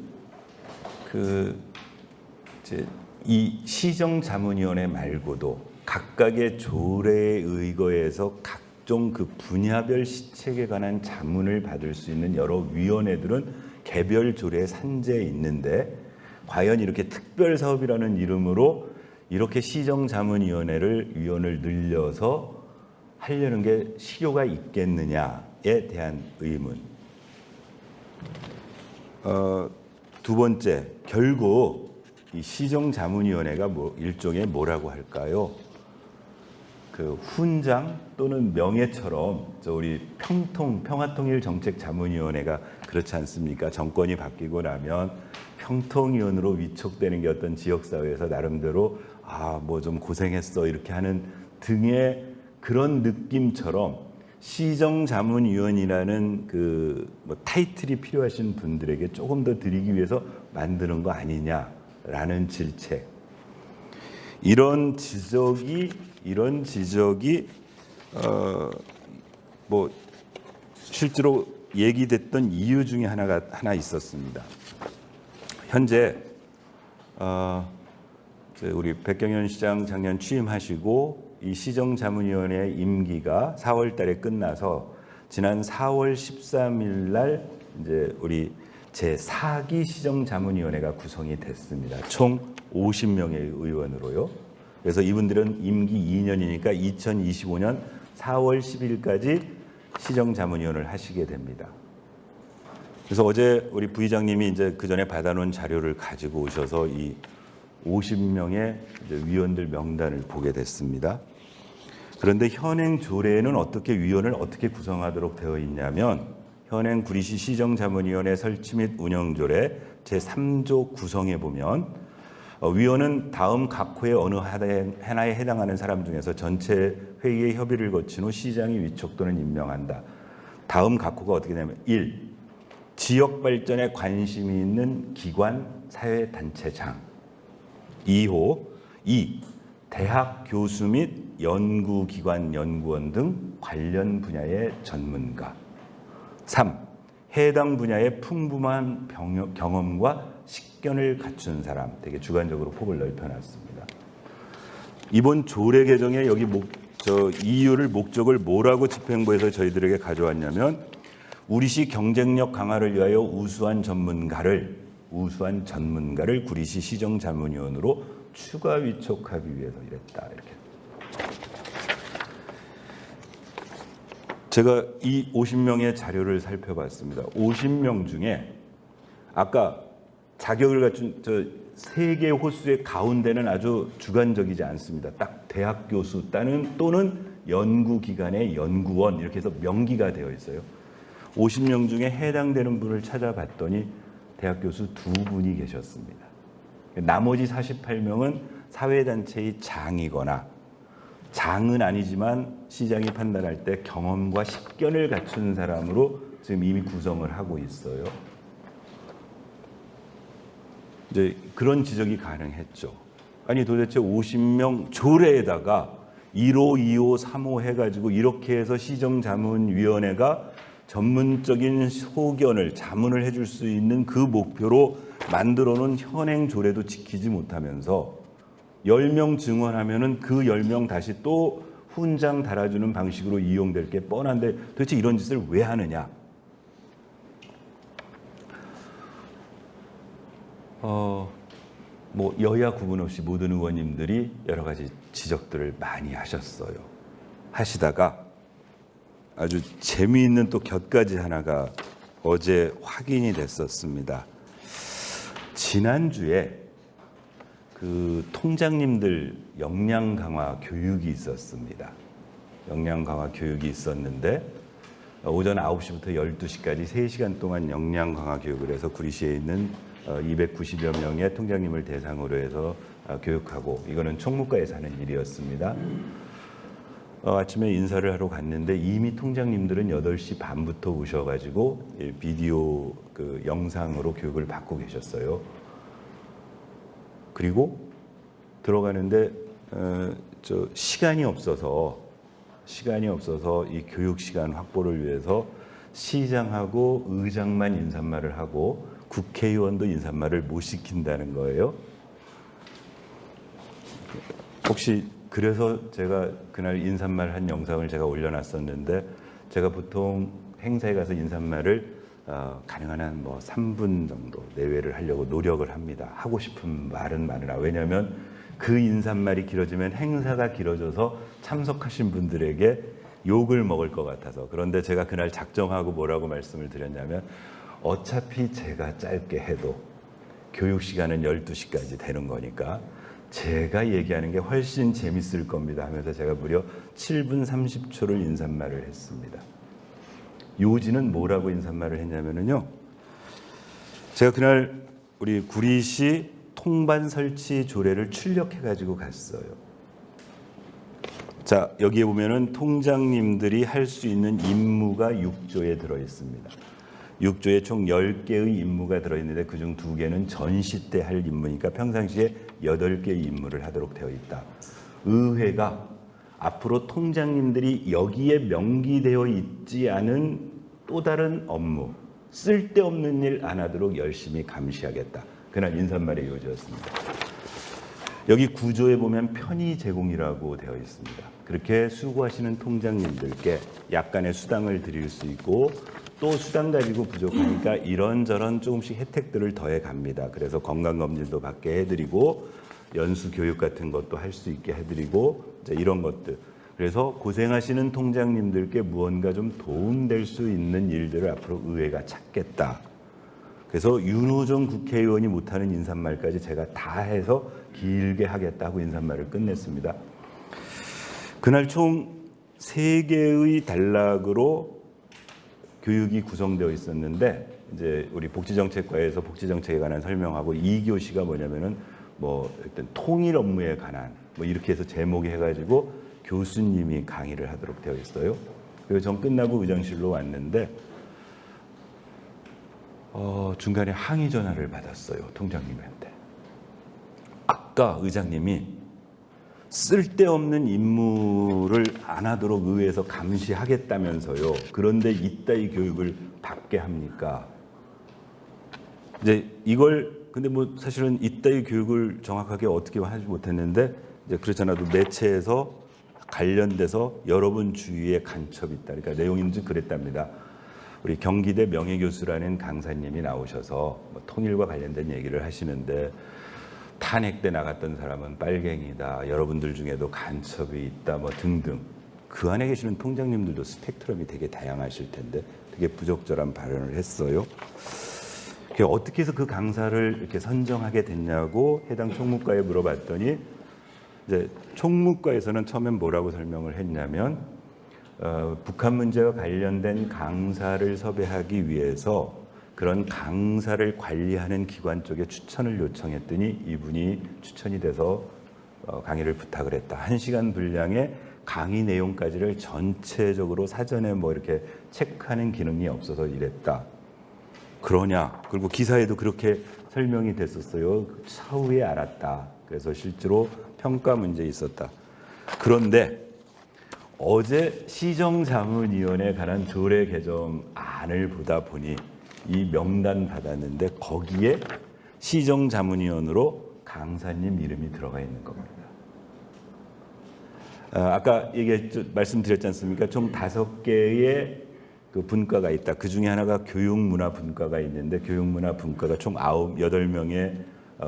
이제 이 시정자문위원회 말고도 각각의 조례에 의거해서 각종 그 분야별 시책에 관한 자문을 받을 수 있는 여러 위원회들은 개별 조례에 산재해 있는데 과연 이렇게 특별사업이라는 이름으로 이렇게 시정자문위원회를 위원을 늘려서 하려는 게 실효가 있겠느냐에 대한 의문. 두 번째, 결국 이 시정자문위원회가 일종의 뭐라고 할까요? 그 훈장 또는 명예처럼 우리 평화통일정책자문위원회가 그렇지 않습니까? 정권이 바뀌고 나면 평통위원으로 위촉되는 게 어떤 지역사회에서 나름대로 뭐 좀 고생했어 이렇게 하는 등의 그런 느낌처럼 시정자문위원이라는 타이틀이 필요하신 분들에게 조금 더 드리기 위해서 만드는 거 아니냐라는 질책. 이런 지적이 실제로 얘기됐던 이유 중에 하나 있었습니다. 현재 우리 백경현 시장 작년 취임하시고 이 시정자문위원회 임기가 4월 달에 끝나서 지난 4월 13일 날 이제 우리 제4기 시정자문위원회가 구성이 됐습니다. 총 50명의 의원으로요. 그래서 이분들은 임기 2년이니까 2025년 4월 10일까지 시정자문위원을 하시게 됩니다. 그래서 어제 우리 부의장님이 이제 그 전에 받아놓은 자료를 가지고 오셔서 이 50명의 위원들 명단을 보게 됐습니다. 그런데 현행 조례에는 위원을 어떻게 구성하도록 되어 있냐면 현행 구리시 시정자문위원회 설치 및 운영조례 제3조 구성에 보면 위원은 다음 각 호의 어느 하나에 해당하는 사람 중에서 전체 회의의 협의를 거친 후 시장이 위촉 또는 임명한다. 다음 각 호가 어떻게 되냐면 1. 지역 발전에 관심이 있는 기관, 사회단체장 2호 2. 대학 교수 및 연구기관, 연구원 등 관련 분야의 전문가 3. 해당 분야의 풍부한 경험과 식견을 갖춘 사람, 되게 주관적으로 폭을 넓혀놨습니다. 이번 조례 개정에 여기 목적을 뭐라고 집행부에서 저희들에게 가져왔냐면 우리시 경쟁력 강화를 위하여 우수한 전문가를 우수한 전문가를 구리시 시정자문위원으로 추가 위촉하기 위해서 이랬다. 이렇게. 제가 이 50명의 자료를 살펴봤습니다. 50명 중에 아까 자격을 갖춘 저 세계 호수의 가운데는 아주 주관적이지 않습니다. 딱 대학 교수 또는 연구기관의 연구원 이렇게 해서 명기가 되어 있어요. 50명 중에 해당되는 분을 찾아봤더니 대학 교수 2분이 계셨습니다. 나머지 48명은 사회단체의 장이거나 장은 아니지만 시장이 판단할 때 경험과 식견을 갖춘 사람으로 지금 이미 구성을 하고 있어요. 이제 그런 지적이 가능했죠. 아니 도대체 50명 조례에다가 1호, 2호, 3호 해가지고 이렇게 해서 시정자문위원회가 전문적인 소견을 자문을 해줄 수 있는 그 목표로 만들어놓은 현행 조례도 지키지 못하면서 10명 증언하면은 그 10명 다시 또 훈장 달아주는 방식으로 이용될 게 뻔한데 도대체 이런 짓을 왜 하느냐? 뭐 여야 구분 없이 모든 의원님들이 여러 가지 지적들을 많이 하셨어요. 하시다가 아주 재미있는 또 곁가지 하나가 어제 확인이 됐었습니다. 지난주에 그 통장님들 역량 강화 교육이 있었습니다. 역량 강화 교육이 있었는데 오전 9시부터 12시까지 3시간 동안 역량 강화 교육을 해서 구리시에 있는 290여 명의 통장님을 대상으로 해서 교육하고 이거는 총무과에서 하는 일이었습니다. 아침에 인사를 하러 갔는데 이미 통장님들은 8시 반부터 오셔가지고 비디오 그 영상으로 교육을 받고 계셨어요. 그리고 들어가는데 시간이 없어서 이 교육 시간 확보를 위해서 시장하고 의장만 인사말을 하고 국회의원도 인사말을 못 시킨다는 거예요. 혹시 그래서 제가 그날 인사말 한 영상을 제가 올려놨었는데 제가 보통 행사에 가서 인사말을 가능한 한 3분 정도 내외를 하려고 노력을 합니다. 하고 싶은 말은 많으나 왜냐하면 그 인사말이 길어지면 행사가 길어져서 참석하신 분들에게 욕을 먹을 것 같아서. 그런데 제가 그날 작정하고 뭐라고 말씀을 드렸냐면 어차피 제가 짧게 해도 교육 시간은 12시까지 되는 거니까 제가 얘기하는 게 훨씬 재밌을 겁니다 하면서 제가 무려 7분 30초를 인사말을 했습니다. 요지는 뭐라고 인사말을 했냐면요. 제가 그날 우리 구리시 통반 설치 조례를 출력해가지고 갔어요. 자, 여기에 보면은 통장님들이 할 수 있는 임무가 6조에 들어 있습니다. 6조에 총 10개의 임무가 들어있는데 그중 2개는 전시 때 할 임무니까 평상시에 8개의 임무를 하도록 되어 있다. 의회가 앞으로 통장님들이 여기에 명기되어 있지 않은 또 다른 업무, 쓸데없는 일 안 하도록 열심히 감시하겠다. 그날 인사말의 요지였습니다. 여기 구조에 보면 편의 제공이라고 되어 있습니다. 그렇게 수고하시는 통장님들께 약간의 수당을 드릴 수 있고 또 수당 가지고 부족하니까 이런저런 조금씩 혜택들을 더해 갑니다. 그래서 건강검진도 받게 해드리고 연수 교육 같은 것도 할 수 있게 해드리고 이런 것들. 그래서 고생하시는 통장님들께 무언가 좀 도움될 수 있는 일들을 앞으로 의회가 찾겠다. 그래서 윤호정 국회의원이 못하는 인사말까지 제가 다 해서 길게 하겠다고 인사말을 끝냈습니다. 그날 총 3개의 단락으로 교육이 구성되어 있었는데 이제 우리 복지정책과에서 복지정책에 관한 설명하고 2교시가 뭐냐면은 일단 통일 업무에 관한 이렇게 해서 제목이 해가지고 교수님이 강의를 하도록 되어 있어요. 그리고 전 끝나고 의장실로 왔는데 중간에 항의 전화를 받았어요. 통장님한테. 아까 의장님이 쓸데없는 임무를 안 하도록 의회에서 감시하겠다면서요. 그런데 이따위 교육을 받게 합니까? 이제 이걸 근데 사실은 이따위 교육을 정확하게 어떻게 하지 못했는데 이제 그렇지 않아도 매체에서 관련돼서 여러분 주위에 간첩이 있다. 그러니까 내용인지 그랬답니다. 우리 경기대 명예교수라는 강사님이 나오셔서 뭐 통일과 관련된 얘기를 하시는데 탄핵 때 나갔던 사람은 빨갱이다. 여러분들 중에도 간첩이 있다. 뭐 등등. 그 안에 계시는 통장님들도 스펙트럼이 되게 다양하실 텐데 되게 부적절한 발언을 했어요. 어떻게 해서 그 강사를 이렇게 선정하게 됐냐고 해당 총무과에 물어봤더니 이제 총무과에서는 처음엔 뭐라고 설명을 했냐면 북한 문제와 관련된 강사를 섭외하기 위해서 그런 강사를 관리하는 기관 쪽에 추천을 요청했더니 이분이 추천이 돼서 강의를 부탁을 했다. 1시간 분량의 강의 내용까지를 전체적으로 사전에 뭐 이렇게 체크하는 기능이 없어서 이랬다. 그러냐? 그리고 기사에도 그렇게 설명이 됐었어요. 차후에 알았다. 그래서 실제로 평가 문제 있었다. 그런데 어제 시정자문위원회에 관한 조례 개정안을 보다 보니 이 명단 받았는데 거기에 시정자문위원으로 강사님 이름이 들어가 있는 겁니다. 아까 말씀드렸지 않습니까? 총 5개의 그 분과가 있다. 그 중에 하나가 교육문화 분과가 있는데 교육문화 분과가 총 8명의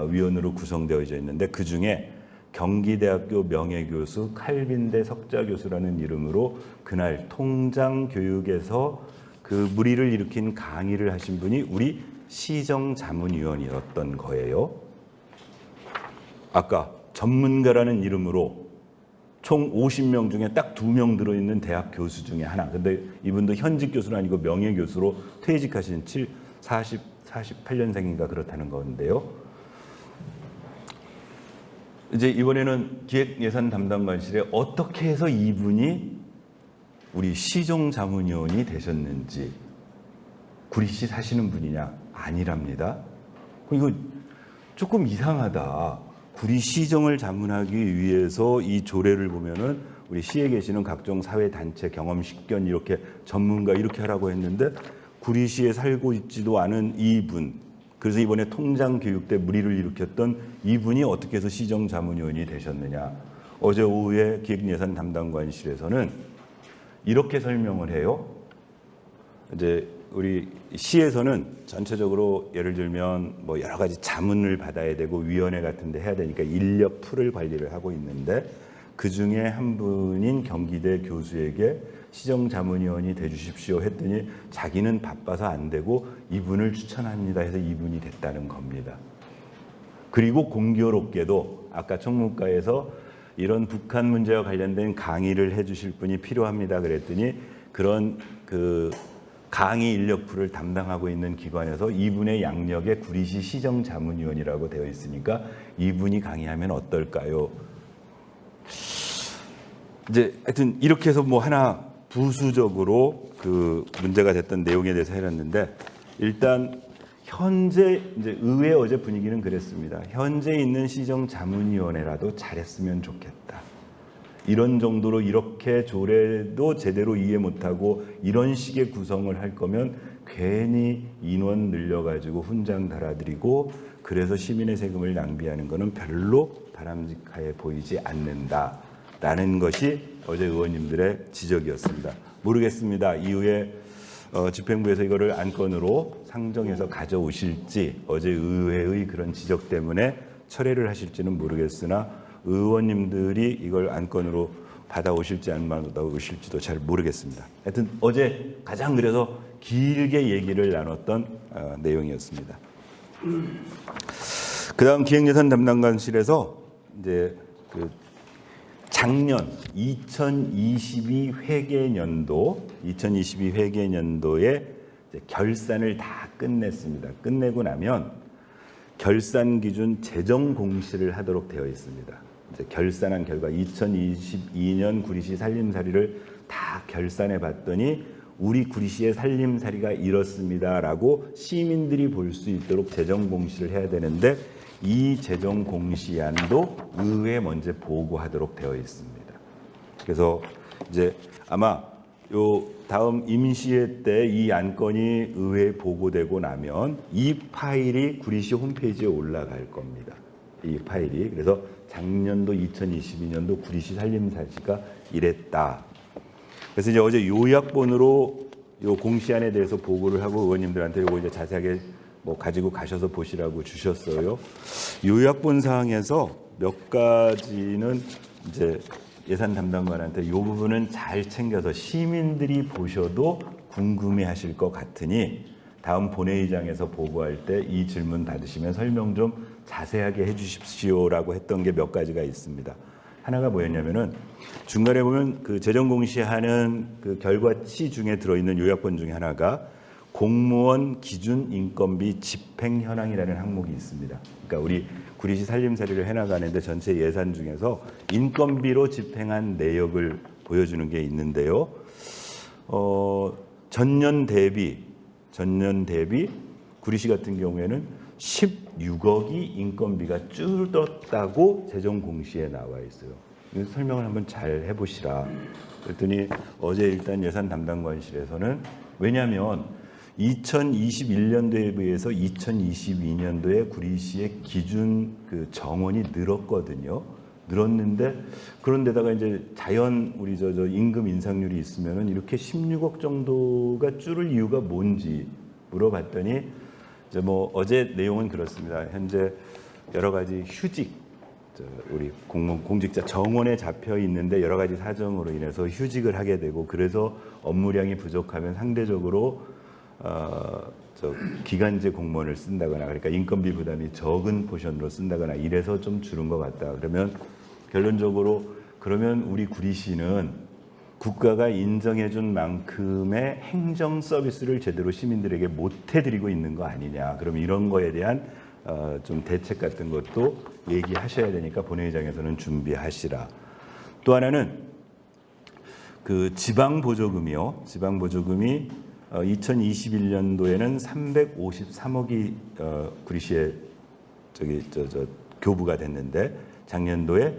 위원으로 구성되어져 있는데 그 중에 경기대학교 명예교수 칼빈대 석좌교수라는 이름으로 그날 통장교육에서 그 물의를 일으킨 강의를 하신 분이 우리 시정자문위원이었던 거예요. 아까 전문가라는 이름으로 총 50명 중에 딱 2명 들어있는 대학 교수 중에 하나. 근데 이분도 현직 교수는 아니고 명예교수로 퇴직하신 48년생인가 그렇다는 건데요. 이제 이번에는 기획예산 담당관실에 어떻게 해서 이분이 우리 시정자문위원이 되셨는지, 구리시 사시는 분이냐? 아니랍니다. 이거 조금 이상하다. 구리 시정을 자문하기 위해서 이 조례를 보면은 우리 시에 계시는 각종 사회단체, 경험식견 이렇게 전문가 이렇게 하라고 했는데 구리시에 살고 있지도 않은 이분, 그래서 이번에 통장교육 때 물의를 일으켰던 이분이 어떻게 해서 시정자문위원이 되셨느냐. 어제 오후에 기획예산 담당관실에서는 이렇게 설명을 해요. 이제 우리 시에서는 전체적으로 예를 들면 뭐 여러 가지 자문을 받아야 되고 위원회 같은 데 해야 되니까 인력 풀을 관리를 하고 있는데 그 중에 한 분인 경기대 교수에게 시정자문위원이 돼주십시오 했더니 자기는 바빠서 안 되고 이분을 추천합니다 해서 이분이 됐다는 겁니다. 그리고 공교롭게도 아까 총무과에서 이런 북한 문제와 관련된 강의를 해주실 분이 필요합니다 그랬더니 그런 그 강의 인력풀을 담당하고 있는 기관에서 이분의 양력에 구리시 시정자문위원이라고 되어 있으니까 이분이 강의하면 어떨까요? 이제 하여튼 이렇게 해서 뭐 하나 부수적으로 그 문제가 됐던 내용에 대해서 해놨는데 일단 현재 이제 의회 어제 분위기는 그랬습니다. 현재 있는 시정자문위원회라도 잘했으면 좋겠다. 이런 정도로 이렇게 조례도 제대로 이해 못하고 이런 식의 구성을 할 거면 괜히 인원 늘려가지고 훈장 달아드리고 그래서 시민의 세금을 낭비하는 거는 별로 바람직해 보이지 않는다라는 것이 어제 의원님들의 지적이었습니다. 모르겠습니다. 이후에 집행부에서 이거를 안건으로 상정해서 가져오실지 어제 의회의 그런 지적 때문에 철회를 하실지는 모르겠으나 의원님들이 이걸 안건으로 받아오실지 안 받아오실지도 잘 모르겠습니다. 하여튼 어제 가장 그래서 길게 얘기를 나눴던 내용이었습니다. 그다음 기획예산 담당관실에서 이제 그 작년 2022 회계년도에 결산을 다 끝냈습니다. 끝내고 나면 결산 기준 재정 공시를 하도록 되어 있습니다. 이제 결산한 결과 2022년 구리시 살림살이를 다 결산해 봤더니 우리 구리시의 살림살이가 이렇습니다라고 시민들이 볼 수 있도록 재정 공시를 해야 되는데 이 재정 공시안도 의회에 먼저 보고하도록 되어 있습니다. 그래서 이제 아마 요 다음 임시회 때 이 안건이 의회에 보고되고 나면 이 파일이 구리시 홈페이지에 올라갈 겁니다. 이 파일이. 그래서 작년도 2022년도 구리시 살림살이가 이랬다. 그래서 이제 어제 요약본으로 요 공시안에 대해서 보고를 하고 의원님들한테 요거 이제 자세하게 뭐 가지고 가셔서 보시라고 주셨어요. 요약본 사항에서 몇 가지는 이제 예산 담당관한테 요 부분은 잘 챙겨서 시민들이 보셔도 궁금해하실 것 같으니 다음 본회의장에서 보고할 때 이 질문 받으시면 설명 좀 자세하게 해주십시오라고 했던 게 몇 가지가 있습니다. 하나가 뭐였냐면은 중간에 보면 그 재정 공시하는 그 결과치 중에 들어있는 요약본 중에 하나가 공무원 기준 인건비 집행 현황이라는 항목이 있습니다. 그러니까 우리 구리시 살림살이를 해나가는데 전체 예산 중에서 인건비로 집행한 내역을 보여주는 게 있는데요. 전년 대비 구리시 같은 경우에는 16억이 인건비가 줄었다고 재정 공시에 나와 있어요. 설명을 한번 잘 해보시라. 그랬더니 어제 일단 예산 담당관실에서는 왜냐하면 2021년도에 비해서 2022년도에 구리시의 기준 그 정원이 늘었거든요. 늘었는데 그런데다가 이제 자연 우리 저 임금 인상률이 있으면은 이렇게 16억 정도가 줄을 이유가 뭔지 물어봤더니 이제 뭐 어제 내용은 그렇습니다. 현재 여러 가지 휴직 우리 공직자 정원에 잡혀 있는데 여러 가지 사정으로 인해서 휴직을 하게 되고 그래서 업무량이 부족하면 상대적으로 기간제 공무원을 쓴다거나 그러니까 인건비 부담이 적은 포션으로 쓴다거나 이래서 좀 줄은 것 같다. 그러면 결론적으로 그러면 우리 구리시는 국가가 인정해준 만큼의 행정 서비스를 제대로 시민들에게 못 해드리고 있는 거 아니냐. 그럼 이런 거에 대한 좀 대책 같은 것도 얘기하셔야 되니까 본회의장에서는 준비하시라. 또 하나는 그 지방보조금이요. 지방보조금이 2021년도에는 353억이 구리시에 교부가 됐는데 작년도에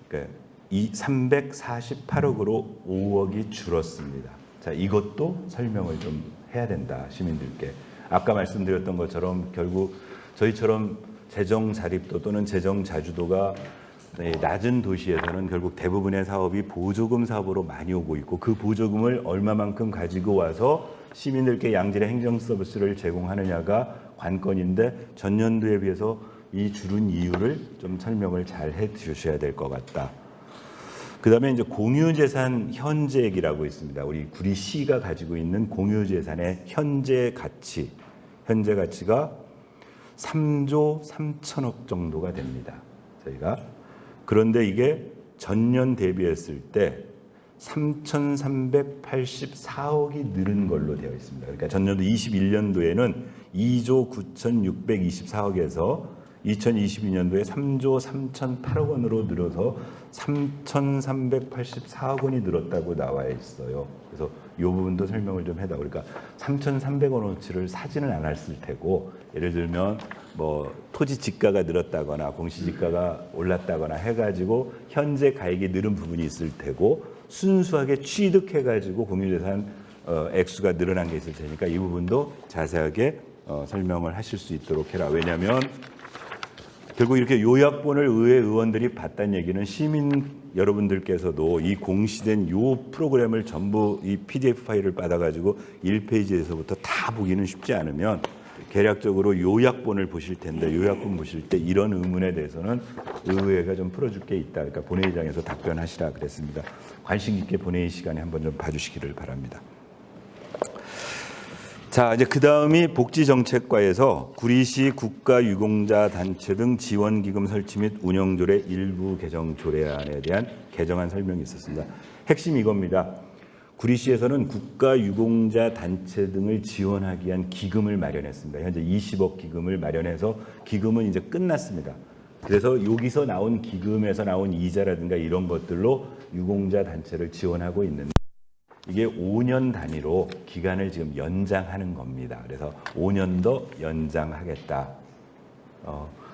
그러니까 348억으로 5억이 줄었습니다. 자, 이것도 설명을 좀 해야 된다 시민들께. 아까 말씀드렸던 것처럼 결국 저희처럼 재정 자립도 또는 재정 자주도가 낮은 도시에서는 결국 대부분의 사업이 보조금 사업으로 많이 오고 있고 그 보조금을 얼마만큼 가지고 와서 시민들께 양질의 행정 서비스를 제공하느냐가 관건인데 전년도에 비해서 이 줄은 이유를 좀 설명을 잘 해주셔야 될 것 같다. 그다음에 이제 공유재산 현재액이라고 있습니다. 우리 구리시가 가지고 있는 공유재산의 현재 가치가 3조 3천억 정도가 됩니다. 저희가 그런데 이게 전년 대비했을 때 3,384억이 늘은 걸로 되어 있습니다. 그러니까 전년도 21년도에는 2조 9,624억에서 2022년도에 3조 3,008억 원으로 늘어서 3,384억 원이 늘었다고 나와 있어요. 그래서 이 부분도 설명을 좀 해다. 그러니까 3,300원어치를 사지는 않았을 테고 예를 들면 뭐 토지 지가가 늘었다거나 공시지가가 올랐다거나 해가지고 현재 가액이 늘은 부분이 있을 테고 순수하게 취득해가지고 공유재산 액수가 늘어난 게 있을 테니까 이 부분도 자세하게 설명을 하실 수 있도록 해라. 왜냐하면 결국 이렇게 요약본을 의회 의원들이 봤다는 얘기는 시민 여러분들께서도 이 공시된 요 프로그램을 전부 이 PDF 파일을 받아가지고 1페이지에서부터 다 보기는 쉽지 않으면 개략적으로 요약본을 보실 텐데 요약본 보실 때 이런 의문에 대해서는 의회가 좀 풀어줄 게 있다. 그러니까 본회의장에서 답변하시라 그랬습니다. 관심 있게 본회의 시간에 한번 좀 봐주시기를 바랍니다. 자, 이제 그 다음이 복지정책과에서 구리시 국가유공자단체 등 지원기금 설치 및 운영조례 일부 개정 조례안에 대한 개정안 설명이 있었습니다. 핵심이 이겁니다. 구리시에서는 국가유공자단체 등을 지원하기 위한 기금을 마련했습니다. 현재 20억 기금을 마련해서 기금은 이제 끝났습니다. 그래서 여기서 나온 기금에서 나온 이자라든가 이런 것들로 유공자단체를 지원하고 있는데 이게 5년 단위로 기간을 지금 연장하는 겁니다. 그래서 5년 더 연장하겠다.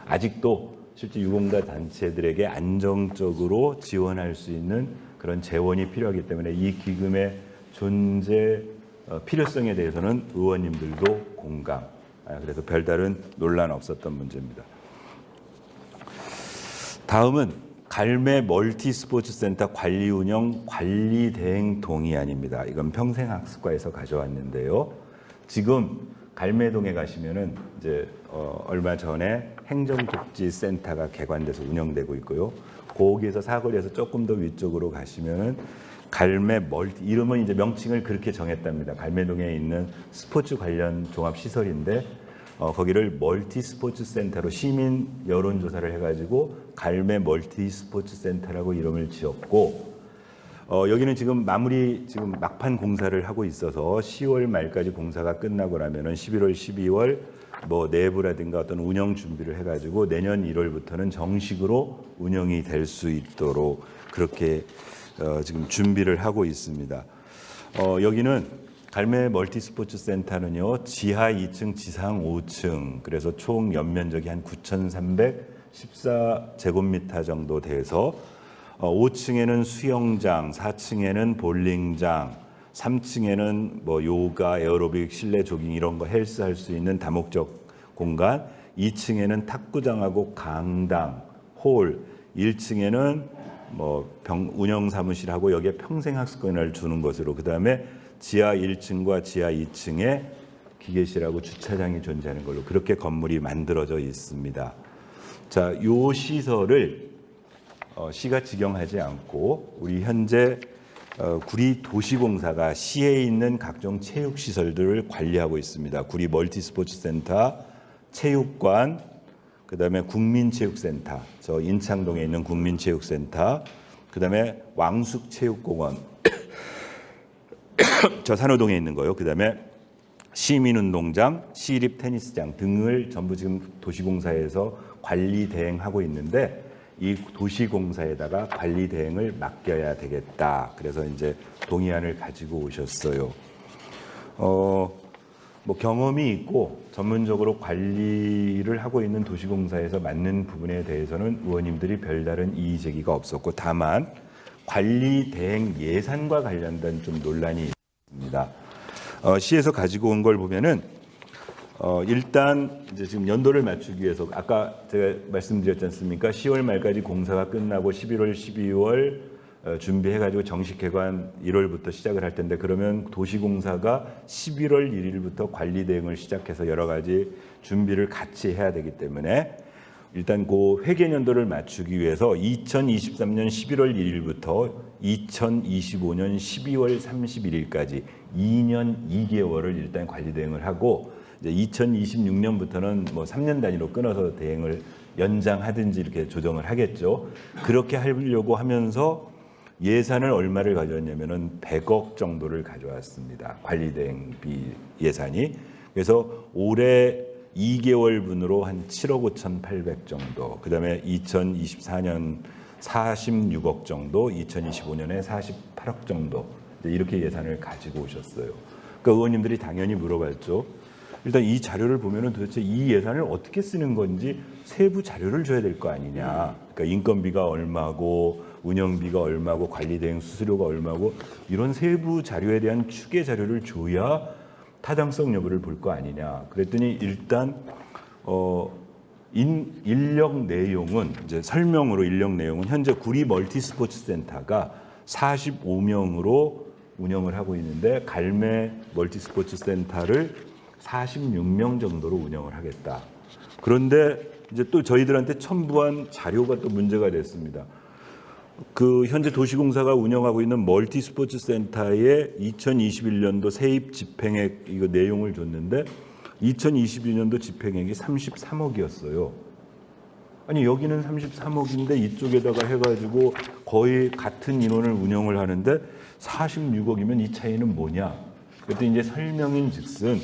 아직도 실제 유공자 단체들에게 안정적으로 지원할 수 있는 그런 재원이 필요하기 때문에 이 기금의 존재 필요성에 대해서는 의원님들도 공감. 그래서 별다른 논란 없었던 문제입니다. 다음은 갈매 멀티스포츠센터 관리 운영 관리 대행 동의안입니다. 이건 평생학습과에서 가져왔는데요. 지금 갈매동에 가시면은 이제 얼마 전에 행정복지센터가 개관돼서 운영되고 있고요. 거기에서 사거리에서 조금 더 위쪽으로 가시면은 갈매 멀티, 이름은 이제 명칭을 그렇게 정했답니다. 갈매동에 있는 스포츠 관련 종합 시설인데 거기를 멀티 스포츠 센터로 시민 여론조사를 해가지고 갈매 멀티 스포츠 센터라고 이름을 지었고, 여기는 지금 지금 막판 공사를 하고 있어서 10월 말까지 공사가 끝나고 나면은 11월, 12월 뭐 내부라든가 어떤 운영 준비를 해가지고 내년 1월부터는 정식으로 운영이 될 수 있도록 그렇게 지금 준비를 하고 있습니다. 여기는 갈매 멀티스포츠 센터는요, 지하 2층, 지상 5층, 그래서 총 연면적이 한 9,314제곱미터 정도 돼서 5층에는 수영장, 4층에는 볼링장, 3층에는 뭐 요가, 에어로빅, 실내 조깅 이런 거 헬스 할 수 있는 다목적 공간, 2층에는 탁구장하고 강당, 홀, 1층에는 뭐 운영 사무실하고 여기에 평생학습권을 주는 것으로, 그다음에 지하 1층과 지하 2층에 기계실하고 주차장이 존재하는 걸로 그렇게 건물이 만들어져 있습니다. 자, 요 시설을 시가 직영하지 않고 우리 현재 구리 도시공사가 시에 있는 각종 체육시설들을 관리하고 있습니다. 구리 멀티스포츠센터, 체육관, 그다음에 국민체육센터, 저 인창동에 있는 국민체육센터, 그다음에 왕숙체육공원, 저 산호동에 있는 거요. 그다음에 시민운동장, 시립테니스장 등을 전부 지금 도시공사에서 관리 대행하고 있는데, 이 도시공사에다가 관리 대행을 맡겨야 되겠다. 그래서 이제 동의안을 가지고 오셨어요. 뭐 경험이 있고 전문적으로 관리를 하고 있는 도시공사에서 맡는 부분에 대해서는 의원님들이 별다른 이의 제기가 없었고, 다만 관리 대행 예산과 관련된 좀 논란이 있습니다. 시에서 가지고 온 걸 보면은 일단 이제 지금 연도를 맞추기 위해서 아까 제가 말씀드렸지 않습니까? 10월 말까지 공사가 끝나고 11월, 12월 준비해가지고 정식 개관 1월부터 시작을 할 텐데, 그러면 도시공사가 11월 1일부터 관리 대응을 시작해서 여러 가지 준비를 같이 해야 되기 때문에 일단 그 회계연도를 맞추기 위해서 2023년 11월 1일부터 2025년 12월 31일까지 2년 2개월을 일단 관리 대응을 하고, 이제 2026년부터는 뭐 3년 단위로 끊어서 대행을 연장하든지 이렇게 조정을 하겠죠. 그렇게 하려고 하면서 예산을 얼마를 가져왔냐면은 100억 정도를 가져왔습니다. 관리 대행비 예산이. 그래서 올해 2개월분으로 한 7억 5,800 정도, 그다음에 2024년 46억 정도, 2025년에 48억 정도, 이렇게 예산을 가지고 오셨어요. 그러니까 의원님들이 당연히 물어봤죠. 일단 이 자료를 보면은 도대체 이 예산을 어떻게 쓰는 건지 세부 자료를 줘야 될 거 아니냐. 그러니까 인건비가 얼마고 운영비가 얼마고 관리 대행 수수료가 얼마고 이런 세부 자료에 대한 추계 자료를 줘야 타당성 여부를 볼 거 아니냐. 그랬더니 일단 인력 내용은 이제 설명으로 인력 내용은 현재 구리 멀티스포츠센터가 45명으로 운영을 하고 있는데, 갈매 멀티스포츠센터를 46명 정도로 운영을 하겠다. 그런데 이제 또 저희들한테 첨부한 자료가 또 문제가 됐습니다. 그 현재 도시공사가 운영하고 있는 멀티스포츠센터의 2021년도 세입 집행액 이거 내용을 줬는데 2022년도 집행액이 33억이었어요. 아니 여기는 33억인데 이쪽에다가 해가지고 거의 같은 인원을 운영을 하는데 46억이면 이 차이는 뭐냐? 그때 이제 설명인즉슨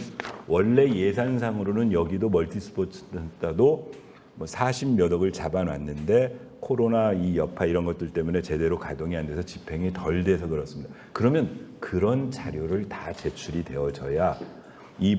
원래 예산상으로는 여기도 멀티스포츠센터도 뭐 40몇 억을 잡아놨는데 코로나 이 여파 이런 것들 때문에 제대로 가동이 안 돼서 집행이 덜 돼서 그렇습니다. 그러면 그런 자료를 다 제출이 되어져야 이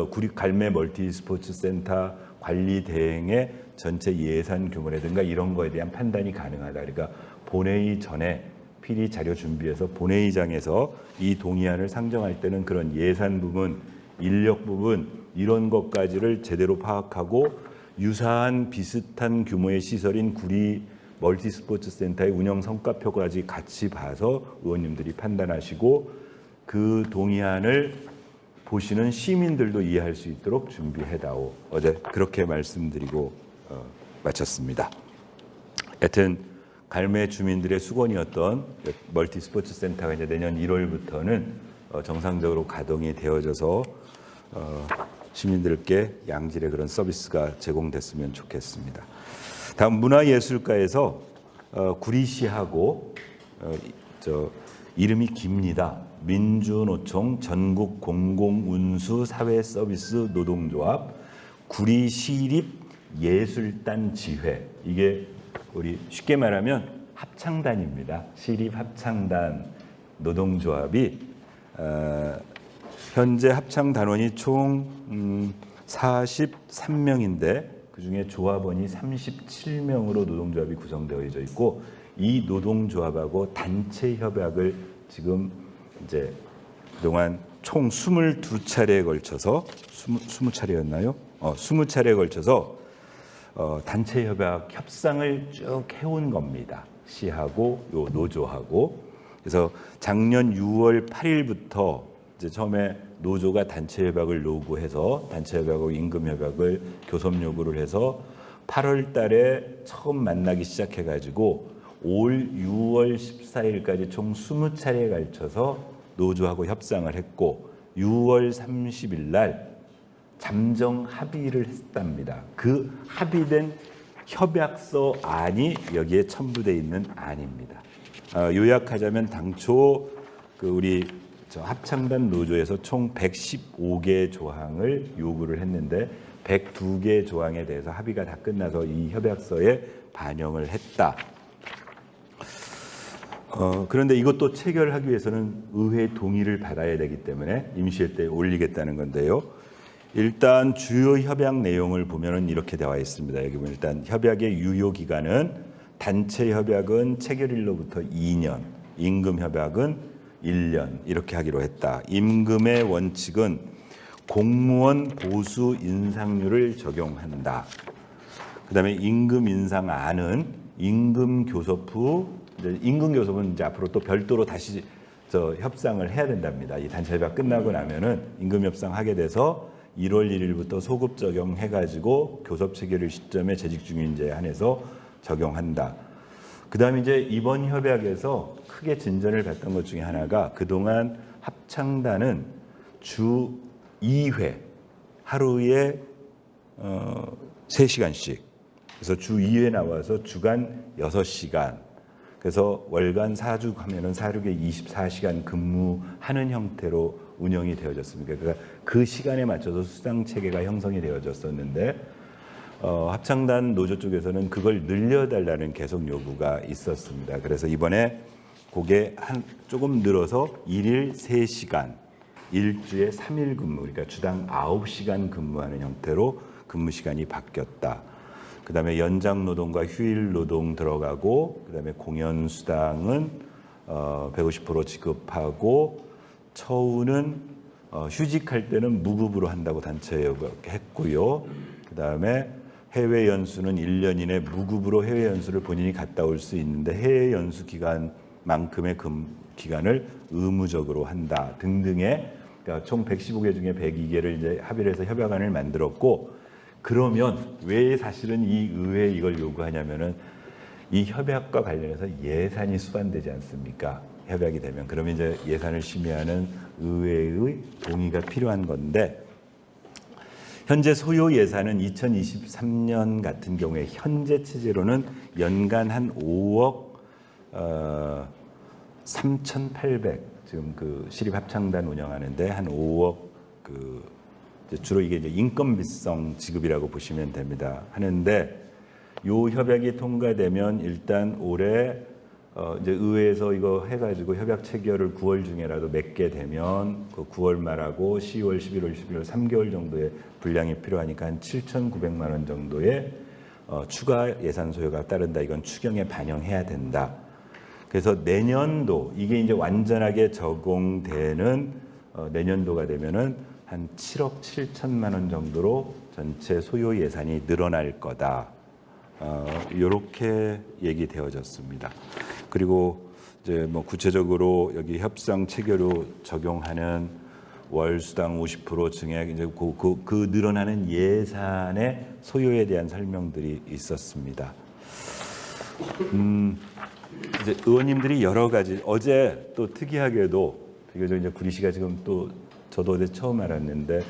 구리 갈매 멀티스포츠센터 관리 대행의 전체 예산 규모라든가 이런 거에 대한 판단이 가능하다. 그러니까 본회의 전에 필히 자료 준비해서 본회의장에서 이 동의안을 상정할 때는 그런 예산 부분, 인력 부분 이런 것까지를 제대로 파악하고 유사한 비슷한 규모의 시설인 구리 멀티 스포츠 센터의 운영 성과표까지 같이 봐서 의원님들이 판단하시고 그 동의안을 보시는 시민들도 이해할 수 있도록 준비해다오. 어제 그렇게 말씀드리고 마쳤습니다. 하여튼 갈매 주민들의 수건이었던 멀티 스포츠 센터가 이제 내년 1월부터는 정상적으로 가동이 되어져서 시민들께 양질의 그런 서비스가 제공됐으면 좋겠습니다. 다음 문화예술가에서 구리시하고 이름이 깁니다. 민주노총 전국 공공운수 사회서비스 노동조합 구리시립예술단 지회. 이게 우리 쉽게 말하면 합창단입니다. 시립합창단 노동조합이 현재 합창단원이 총 43명인데 그중에 조합원이 37명으로 노동조합이 구성되어 있고 이 노동조합하고 단체 협약을 지금 이제 그동안 총 22차례에 걸쳐서 20차례였나요? 20차례에 걸쳐서 단체 협약 협상을 쭉 해온 겁니다. 시하고 요 노조하고. 그래서 작년 6월 8일부터 이제 처음에 노조가 단체 협약을 요구해서 단체 협약하고 임금 협약을 교섭 요구를 해서 8월 달에 처음 만나기 시작해 가지고 올 6월 14일까지 총 20차례에 걸쳐서 노조하고 협상을 했고 6월 30일 날 잠정 합의를 했답니다. 그 합의된 협약서 안이 여기에 첨부되어 있는 안입니다. 요약하자면 당초 우리 합창단 노조에서 총 115개 조항을 요구를 했는데 102개 조항에 대해서 합의가 다 끝나서 이 협약서에 반영을 했다. 그런데 이것도 체결하기 위해서는 의회 동의를 받아야 되기 때문에 임시회 때 올리겠다는 건데요. 일단 주요 협약 내용을 보면은 이렇게 되어 있습니다. 여기 보면 일단 협약의 유효 기간은 단체 협약은 체결일로부터 2년, 임금 협약은 1년 이렇게 하기로 했다. 임금의 원칙은 공무원 보수 인상률을 적용한다. 그다음에 임금 인상안은 임금 교섭 후 임금 교섭은 이제 앞으로 또 별도로 다시 협상을 해야 된답니다. 이 단체 협약 끝나고 나면은 임금 협상하게 돼서 1월 1일부터 소급 적용해가지고 교섭 체결일 시점에 재직 중인자에 한해서 적용한다. 그다음에 이제 이번 협약에서 크게 진전을 뵀던 것 중에 하나가 그동안 합창단은 주 2회 하루에 3시간씩 그래서 주 2회 나와서 주간 6시간 그래서 월간 4주 하면은 4주에 24시간 근무하는 형태로 운영이 되어졌습니다. 그러니까 그 시간에 맞춰서 수당 체계가 형성이 되어졌었는데 합창단 노조 쪽에서는 그걸 늘려달라는 계속 요구가 있었습니다. 그래서 이번에 그게 조금 늘어서 1일 3시간, 일주에 3일 근무, 그러니까 주당 9시간 근무하는 형태로 근무 시간이 바뀌었다. 그다음에 연장 노동과 휴일 노동 들어가고 그다음에 공연 수당은 150% 지급하고 처우는 휴직할 때는 무급으로 한다고 단체 했고요. 그다음에 해외 연수는 1년 이내 무급으로 해외 연수를 본인이 갔다 올 수 있는데 해외 연수 기간만큼의 기간을 의무적으로 한다 등등의 그러니까 총 115개 중에 102개를 이제 합의를 해서 협약안을 만들었고 그러면 왜 사실은 이 의회에 이걸 요구하냐면은 이 협약과 관련해서 예산이 수반되지 않습니까? 협약이 되면 그러면 이제 예산을 심의하는 의회의 동의가 필요한 건데 현재 소요 예산은 2023년 같은 경우에 현재 체제로는 연간 한 5억 3,800 지금 그 시립합창단 운영하는데 한 5억 주로 이게 이제 인건비성 지급이라고 보시면 됩니다. 하는데 요 협약이 통과되면 일단 올해 이제 의회에서 이거 해가지고 협약 체결을 9월 중에라도 맺게 되면 그 9월 말하고 10월, 11월, 12월 3개월 정도의 분량이 필요하니까 한 7,900만 원 정도의 추가 예산 소요가 따른다. 이건 추경에 반영해야 된다. 그래서 내년도 이게 이제 완전하게 적용되는 내년도가 되면은 한 7억 7천만 원 정도로 전체 소요 예산이 늘어날 거다. 이렇게 얘기되어졌습니다. 그리고 이제 뭐 구체적으로 여기 협상 체계로 적용하는 월 수당 50% 증액, 이제 그 늘어나는 예산의 소요에 대한 설명들이 있었습니다. 이제 의원님들이 여러 가지, 어제 또 특이하게도 비교적 이제 구리시가 지금 또 저도 어제 처음 알았는데,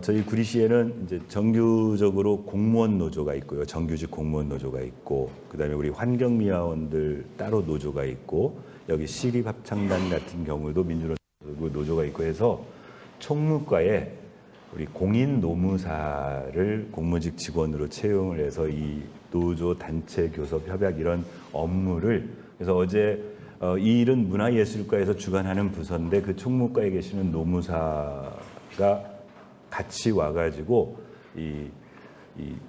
저희 구리시에는 이제 정규적으로 공무원 노조가 있고요, 정규직 공무원 노조가 있고, 그다음에 우리 환경미화원들 따로 노조가 있고, 여기 시립합창단 같은 경우도 민주노조 노조가 있고 해서 총무과에 우리 공인 노무사를 공무직 직원으로 채용을 해서 이 노조 단체 교섭 협약 이런 업무를, 그래서 어제 이 일은 문화예술과에서 주관하는 부서인데 그 총무과에 계시는 노무사가 같이 와가지고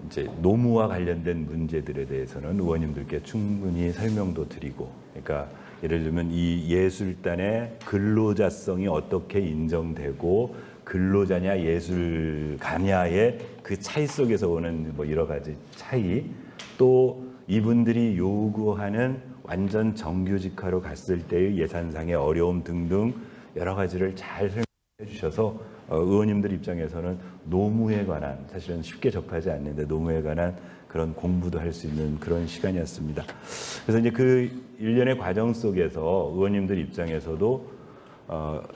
이제 노무와 관련된 문제들에 대해서는 의원님들께 충분히 설명도 드리고, 그러니까 예를 들면 이 예술단의 근로자성이 어떻게 인정되고 근로자냐 예술가냐의 그 차이 속에서 오는 뭐 여러 가지 차이, 또 이분들이 요구하는 완전 정규직화로 갔을 때의 예산상의 어려움 등등 여러 가지를 잘 설명해 주셔서 의원님들 입장에서는 노무에 관한, 사실은 쉽게 접하지 않는데 노무에 관한 그런 공부도 할 수 있는 그런 시간이었습니다. 그래서 이제 그 일련의 과정 속에서 의원님들 입장에서도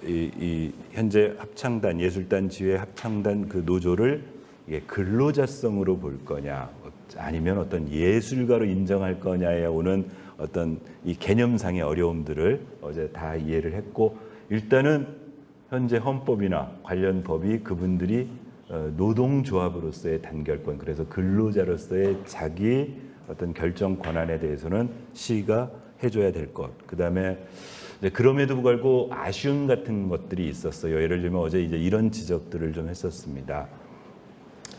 이 현재 합창단, 예술단 지회 합창단 그 노조를 이게 근로자성으로 볼 거냐, 아니면 어떤 예술가로 인정할 거냐에 오는 어떤 이 개념상의 어려움들을 어제 다 이해를 했고, 일단은 현재 헌법이나 관련 법이 그분들이 노동조합으로서의 단결권, 그래서 근로자로서의 자기 어떤 결정 권한에 대해서는 시가 해줘야 될 것. 그다음에 그럼에도 불구하고 아쉬움 같은 것들이 있었어요. 예를 들면 어제 이제 이런 지적들을 좀 했었습니다.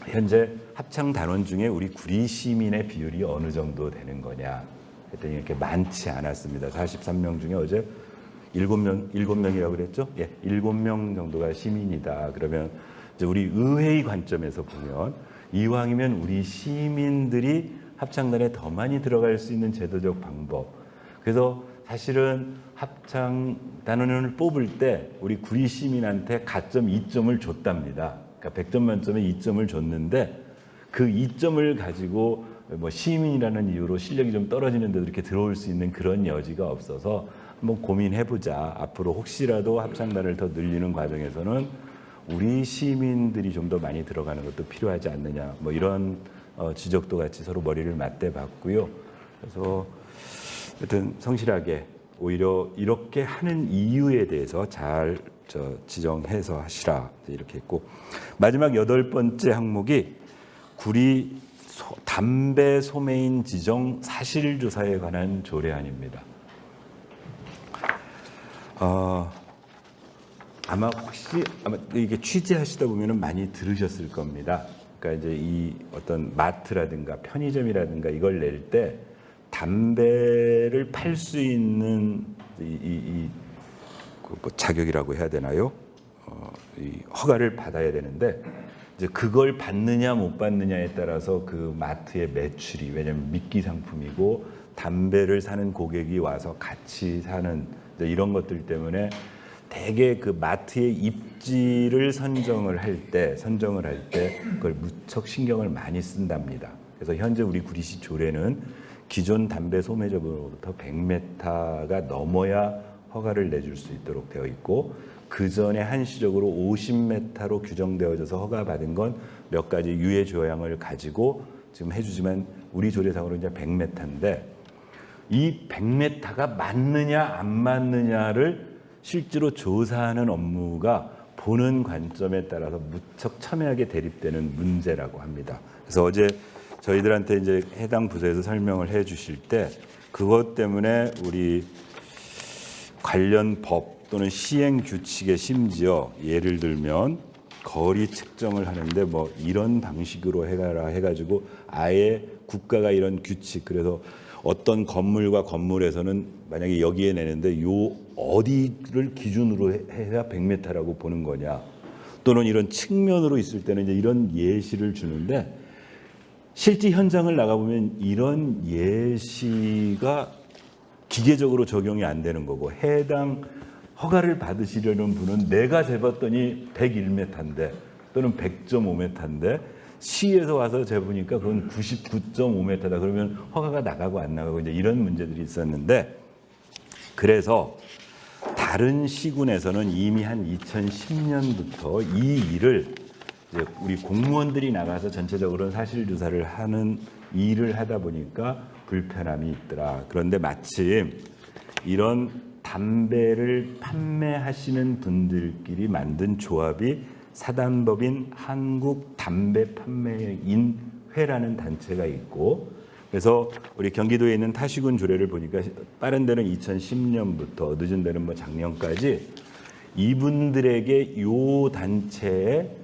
현재 합창 단원 중에 우리 구리 시민의 비율이 어느 정도 되는 거냐 했더니 이렇게 많지 않았습니다. 43명 중에 어제 7명이라고 그랬죠? 예, 7명 정도가 시민이다. 그러면 이제 우리 의회의 관점에서 보면 이왕이면 우리 시민들이 합창단에 더 많이 들어갈 수 있는 제도적 방법. 그래서 사실은 합창단원을 뽑을 때 우리 구리 시민한테 가점 2점을 줬답니다. 그러니까 100점 만점에 2점을 줬는데 그 2점을 가지고 뭐 시민이라는 이유로 실력이 좀 떨어지는데도 이렇게 들어올 수 있는 그런 여지가 없어서 한번 고민해보자. 앞으로 혹시라도 합창단을 더 늘리는 과정에서는 우리 시민들이 좀 더 많이 들어가는 것도 필요하지 않느냐. 뭐 이런 지적도 같이 서로 머리를 맞대봤고요. 그래서 하여튼 성실하게 오히려 이렇게 하는 이유에 대해서 잘 지정해서 하시라 이렇게 했고, 마지막 8번째 항목이 구리 담배 소매인 지정 사실조사에 관한 조례안입니다. 아마 이게 취재하시다 보면은 많이 들으셨을 겁니다. 그러니까 이제 이 어떤 마트라든가 편의점이라든가 이걸 낼 때 담배를 팔 수 있는 뭐 자격이라고 해야 되나요? 이 허가를 받아야 되는데 이제 그걸 받느냐 못 받느냐에 따라서 그 마트의 매출이, 왜냐하면 미끼 상품이고 담배를 사는 고객이 와서 같이 사는 이런 것들 때문에 대개 그 마트의 입지를 선정을 할 때 그걸 무척 신경을 많이 쓴답니다. 그래서 현재 우리 구리시 조례는 기존 담배 소매점으로부터 100m가 넘어야 허가를 내줄 수 있도록 되어 있고, 그 전에 한시적으로 50m로 규정되어져서 허가받은 건 몇 가지 유예 조항을 가지고 지금 해주지만 우리 조례상으로 이제 100m인데 이 100m가 맞느냐 안 맞느냐를 실제로 조사하는 업무가 보는 관점에 따라서 무척 첨예하게 대립되는 문제라고 합니다. 그래서 어제 저희들한테 이제 해당 부서에서 설명을 해 주실 때 그것 때문에 우리 관련 법 또는 시행 규칙에 심지어 예를 들면 거리 측정을 하는데 뭐 이런 방식으로 해가라 해가지고 아예 국가가 이런 규칙, 그래서 어떤 건물과 건물에서는 만약에 여기에 내는데 요 어디를 기준으로 해야 100m라고 보는 거냐, 또는 이런 측면으로 있을 때는 이제 이런 예시를 주는데 실제 현장을 나가보면 이런 예시가 기계적으로 적용이 안 되는 거고, 해당 허가를 받으시려는 분은 내가 재봤더니 101m인데 또는 100.5m인데 시에서 와서 재보니까 그건 99.5m다. 그러면 허가가 나가고 안 나가고 이제 이런 문제들이 있었는데, 그래서 다른 시군에서는 이미 한 2010년부터 이 일을 이제 우리 공무원들이 나가서 전체적으로 사실조사를 하는 일을 하다 보니까 불편함이 있더라. 그런데 마침 이런 담배를 판매하시는 분들끼리 만든 조합이 사단법인 한국담배판매인회라는 단체가 있고, 그래서 우리 경기도에 있는 타시군 조례를 보니까 빠른 데는 2010년부터 늦은 데는 뭐 작년까지 이분들에게 요 단체에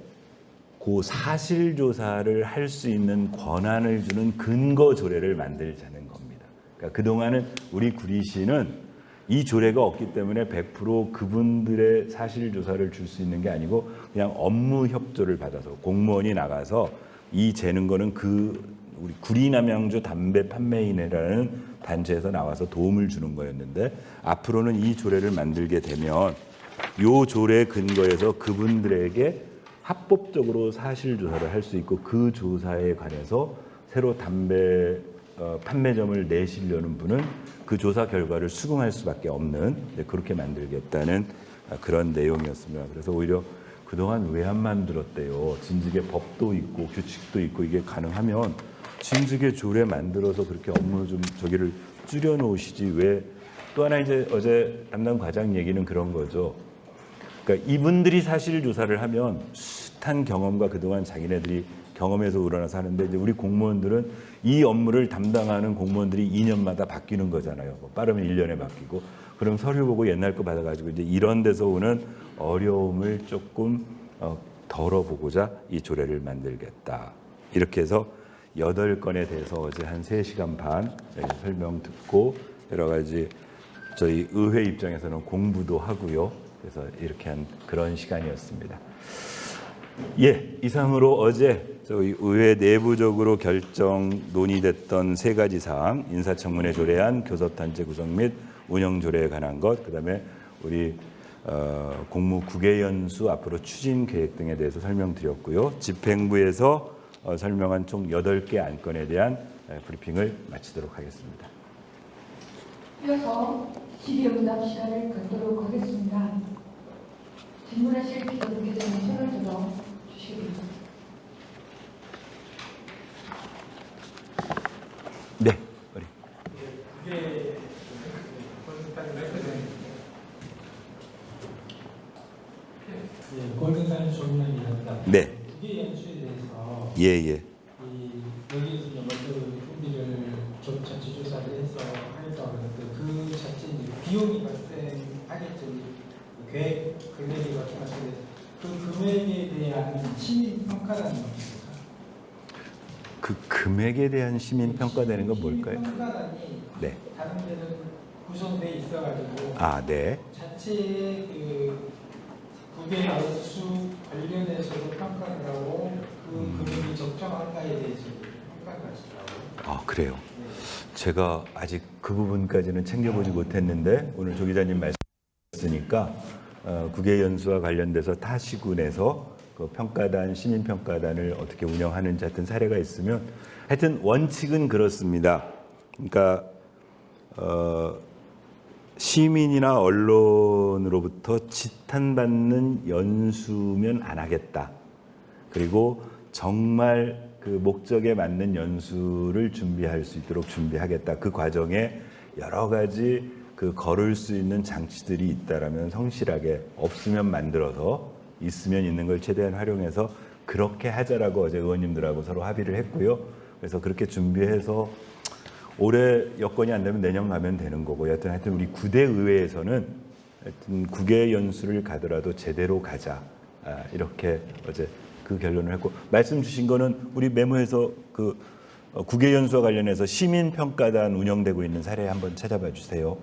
그 사실 조사를 할 수 있는 권한을 주는 근거 조례를 만들자는 겁니다. 그러니까 그동안은 우리 구리시는 이 조례가 없기 때문에 100% 그분들의 사실 조사를 줄 수 있는 게 아니고 그냥 업무 협조를 받아서 공무원이 나가서 이 재는 거는 우리 구리남양주 담배 판매인회라는 단체에서 나와서 도움을 주는 거였는데, 앞으로는 이 조례를 만들게 되면 이 조례 근거에서 그분들에게 합법적으로 사실 조사를 할 수 있고, 그 조사에 관해서 새로 담배 판매점을 내시려는 분은 그 조사 결과를 수긍할 수밖에 없는, 그렇게 만들겠다는 그런 내용이었습니다. 그래서 오히려 그동안 왜 안 만들었대요. 진즉에 법도 있고 규칙도 있고 이게 가능하면 진즉에 조례 만들어서 그렇게 업무 좀 저기를 줄여놓으시지, 왜. 또 하나 이제 어제 담당 과장 얘기는 그런 거죠. 그러니까 이분들이 사실 조사를 하면 숱한 경험과 그동안 자기네들이 경험에서 우러나서 하는데, 이제 우리 공무원들은 이 업무를 담당하는 공무원들이 2년마다 바뀌는 거잖아요. 뭐 빠르면 1년에 바뀌고, 그럼 서류 보고 옛날 거 받아가지고 이제 이런 데서 오는 어려움을 조금 덜어보고자 이 조례를 만들겠다. 이렇게 해서 8건에 대해서 어제 한 3시간 반 설명 듣고, 여러 가지 저희 의회 입장에서는 공부도 하고요. 그래서 이렇게 한 그런 시간이었습니다. 예, 이상으로 어제 저희 의회 내부적으로 결정 논의됐던 3가지 사항, 인사청문회 조례안, 교섭단체 구성 및 운영 조례에 관한 것, 그다음에 우리 공무 국외연수 앞으로 추진 계획 등에 대해서 설명드렸고요. 집행부에서 설명한 총 8개 안건에 대한 브리핑을 마치도록 하겠습니다. 이어서 질의응답 시간을 갖도록 하겠습니다. 질문하실 기자분께서는 손을 들어 주시기 바랍니다. 네, 우리. 골든타임 조명이었다. 네. 그게 연수에 대해서 예. 여기에서 먼저 준비를 자체 조사를 해서 하겠다고 하는데, 그 자체 비용이 발생하겠죠. 금액이 발생하는데 그 금액에 대한 시민 평가라는 겁니까? 그 금액에 대한 시민 평가되는 건 뭘까요? 시민 평가단이 네. 다른 데는 구성돼 있어가지고 네. 자체 국외 연수 관련해서도 평가를 하고 그 금액이 적정한가에 대해서 평가를 하시더라고요. 그래요. 제가 아직 그 부분까지는 챙겨보지 못했는데, 오늘 조 기자님 말씀하셨으니까 국외연수와 관련돼서 타 시군에서 그 평가단, 시민평가단을 어떻게 운영하는지 하여튼 사례가 있으면, 하여튼 원칙은 그렇습니다. 그러니까 시민이나 언론으로부터 지탄받는 연수면 안 하겠다. 그리고 정말 그 목적에 맞는 연수를 준비할 수 있도록 준비하겠다. 그 과정에 여러 가지 그 걸을 수 있는 장치들이 있다라면 성실하게, 없으면 만들어서, 있으면 있는 걸 최대한 활용해서 그렇게 하자라고 어제 의원님들하고 서로 합의를 했고요. 그래서 그렇게 준비해서 올해 여건이 안 되면 내년 가면 되는 거고, 하여튼 우리 9대 의회에서는 하여튼 국외 연수를 가더라도 제대로 가자, 이렇게 어제 그 결론을 했고, 말씀 주신 거는 우리 메모에서 그 국외 연수와 관련해서 시민 평가단 운영되고 있는 사례 한번 찾아봐 주세요.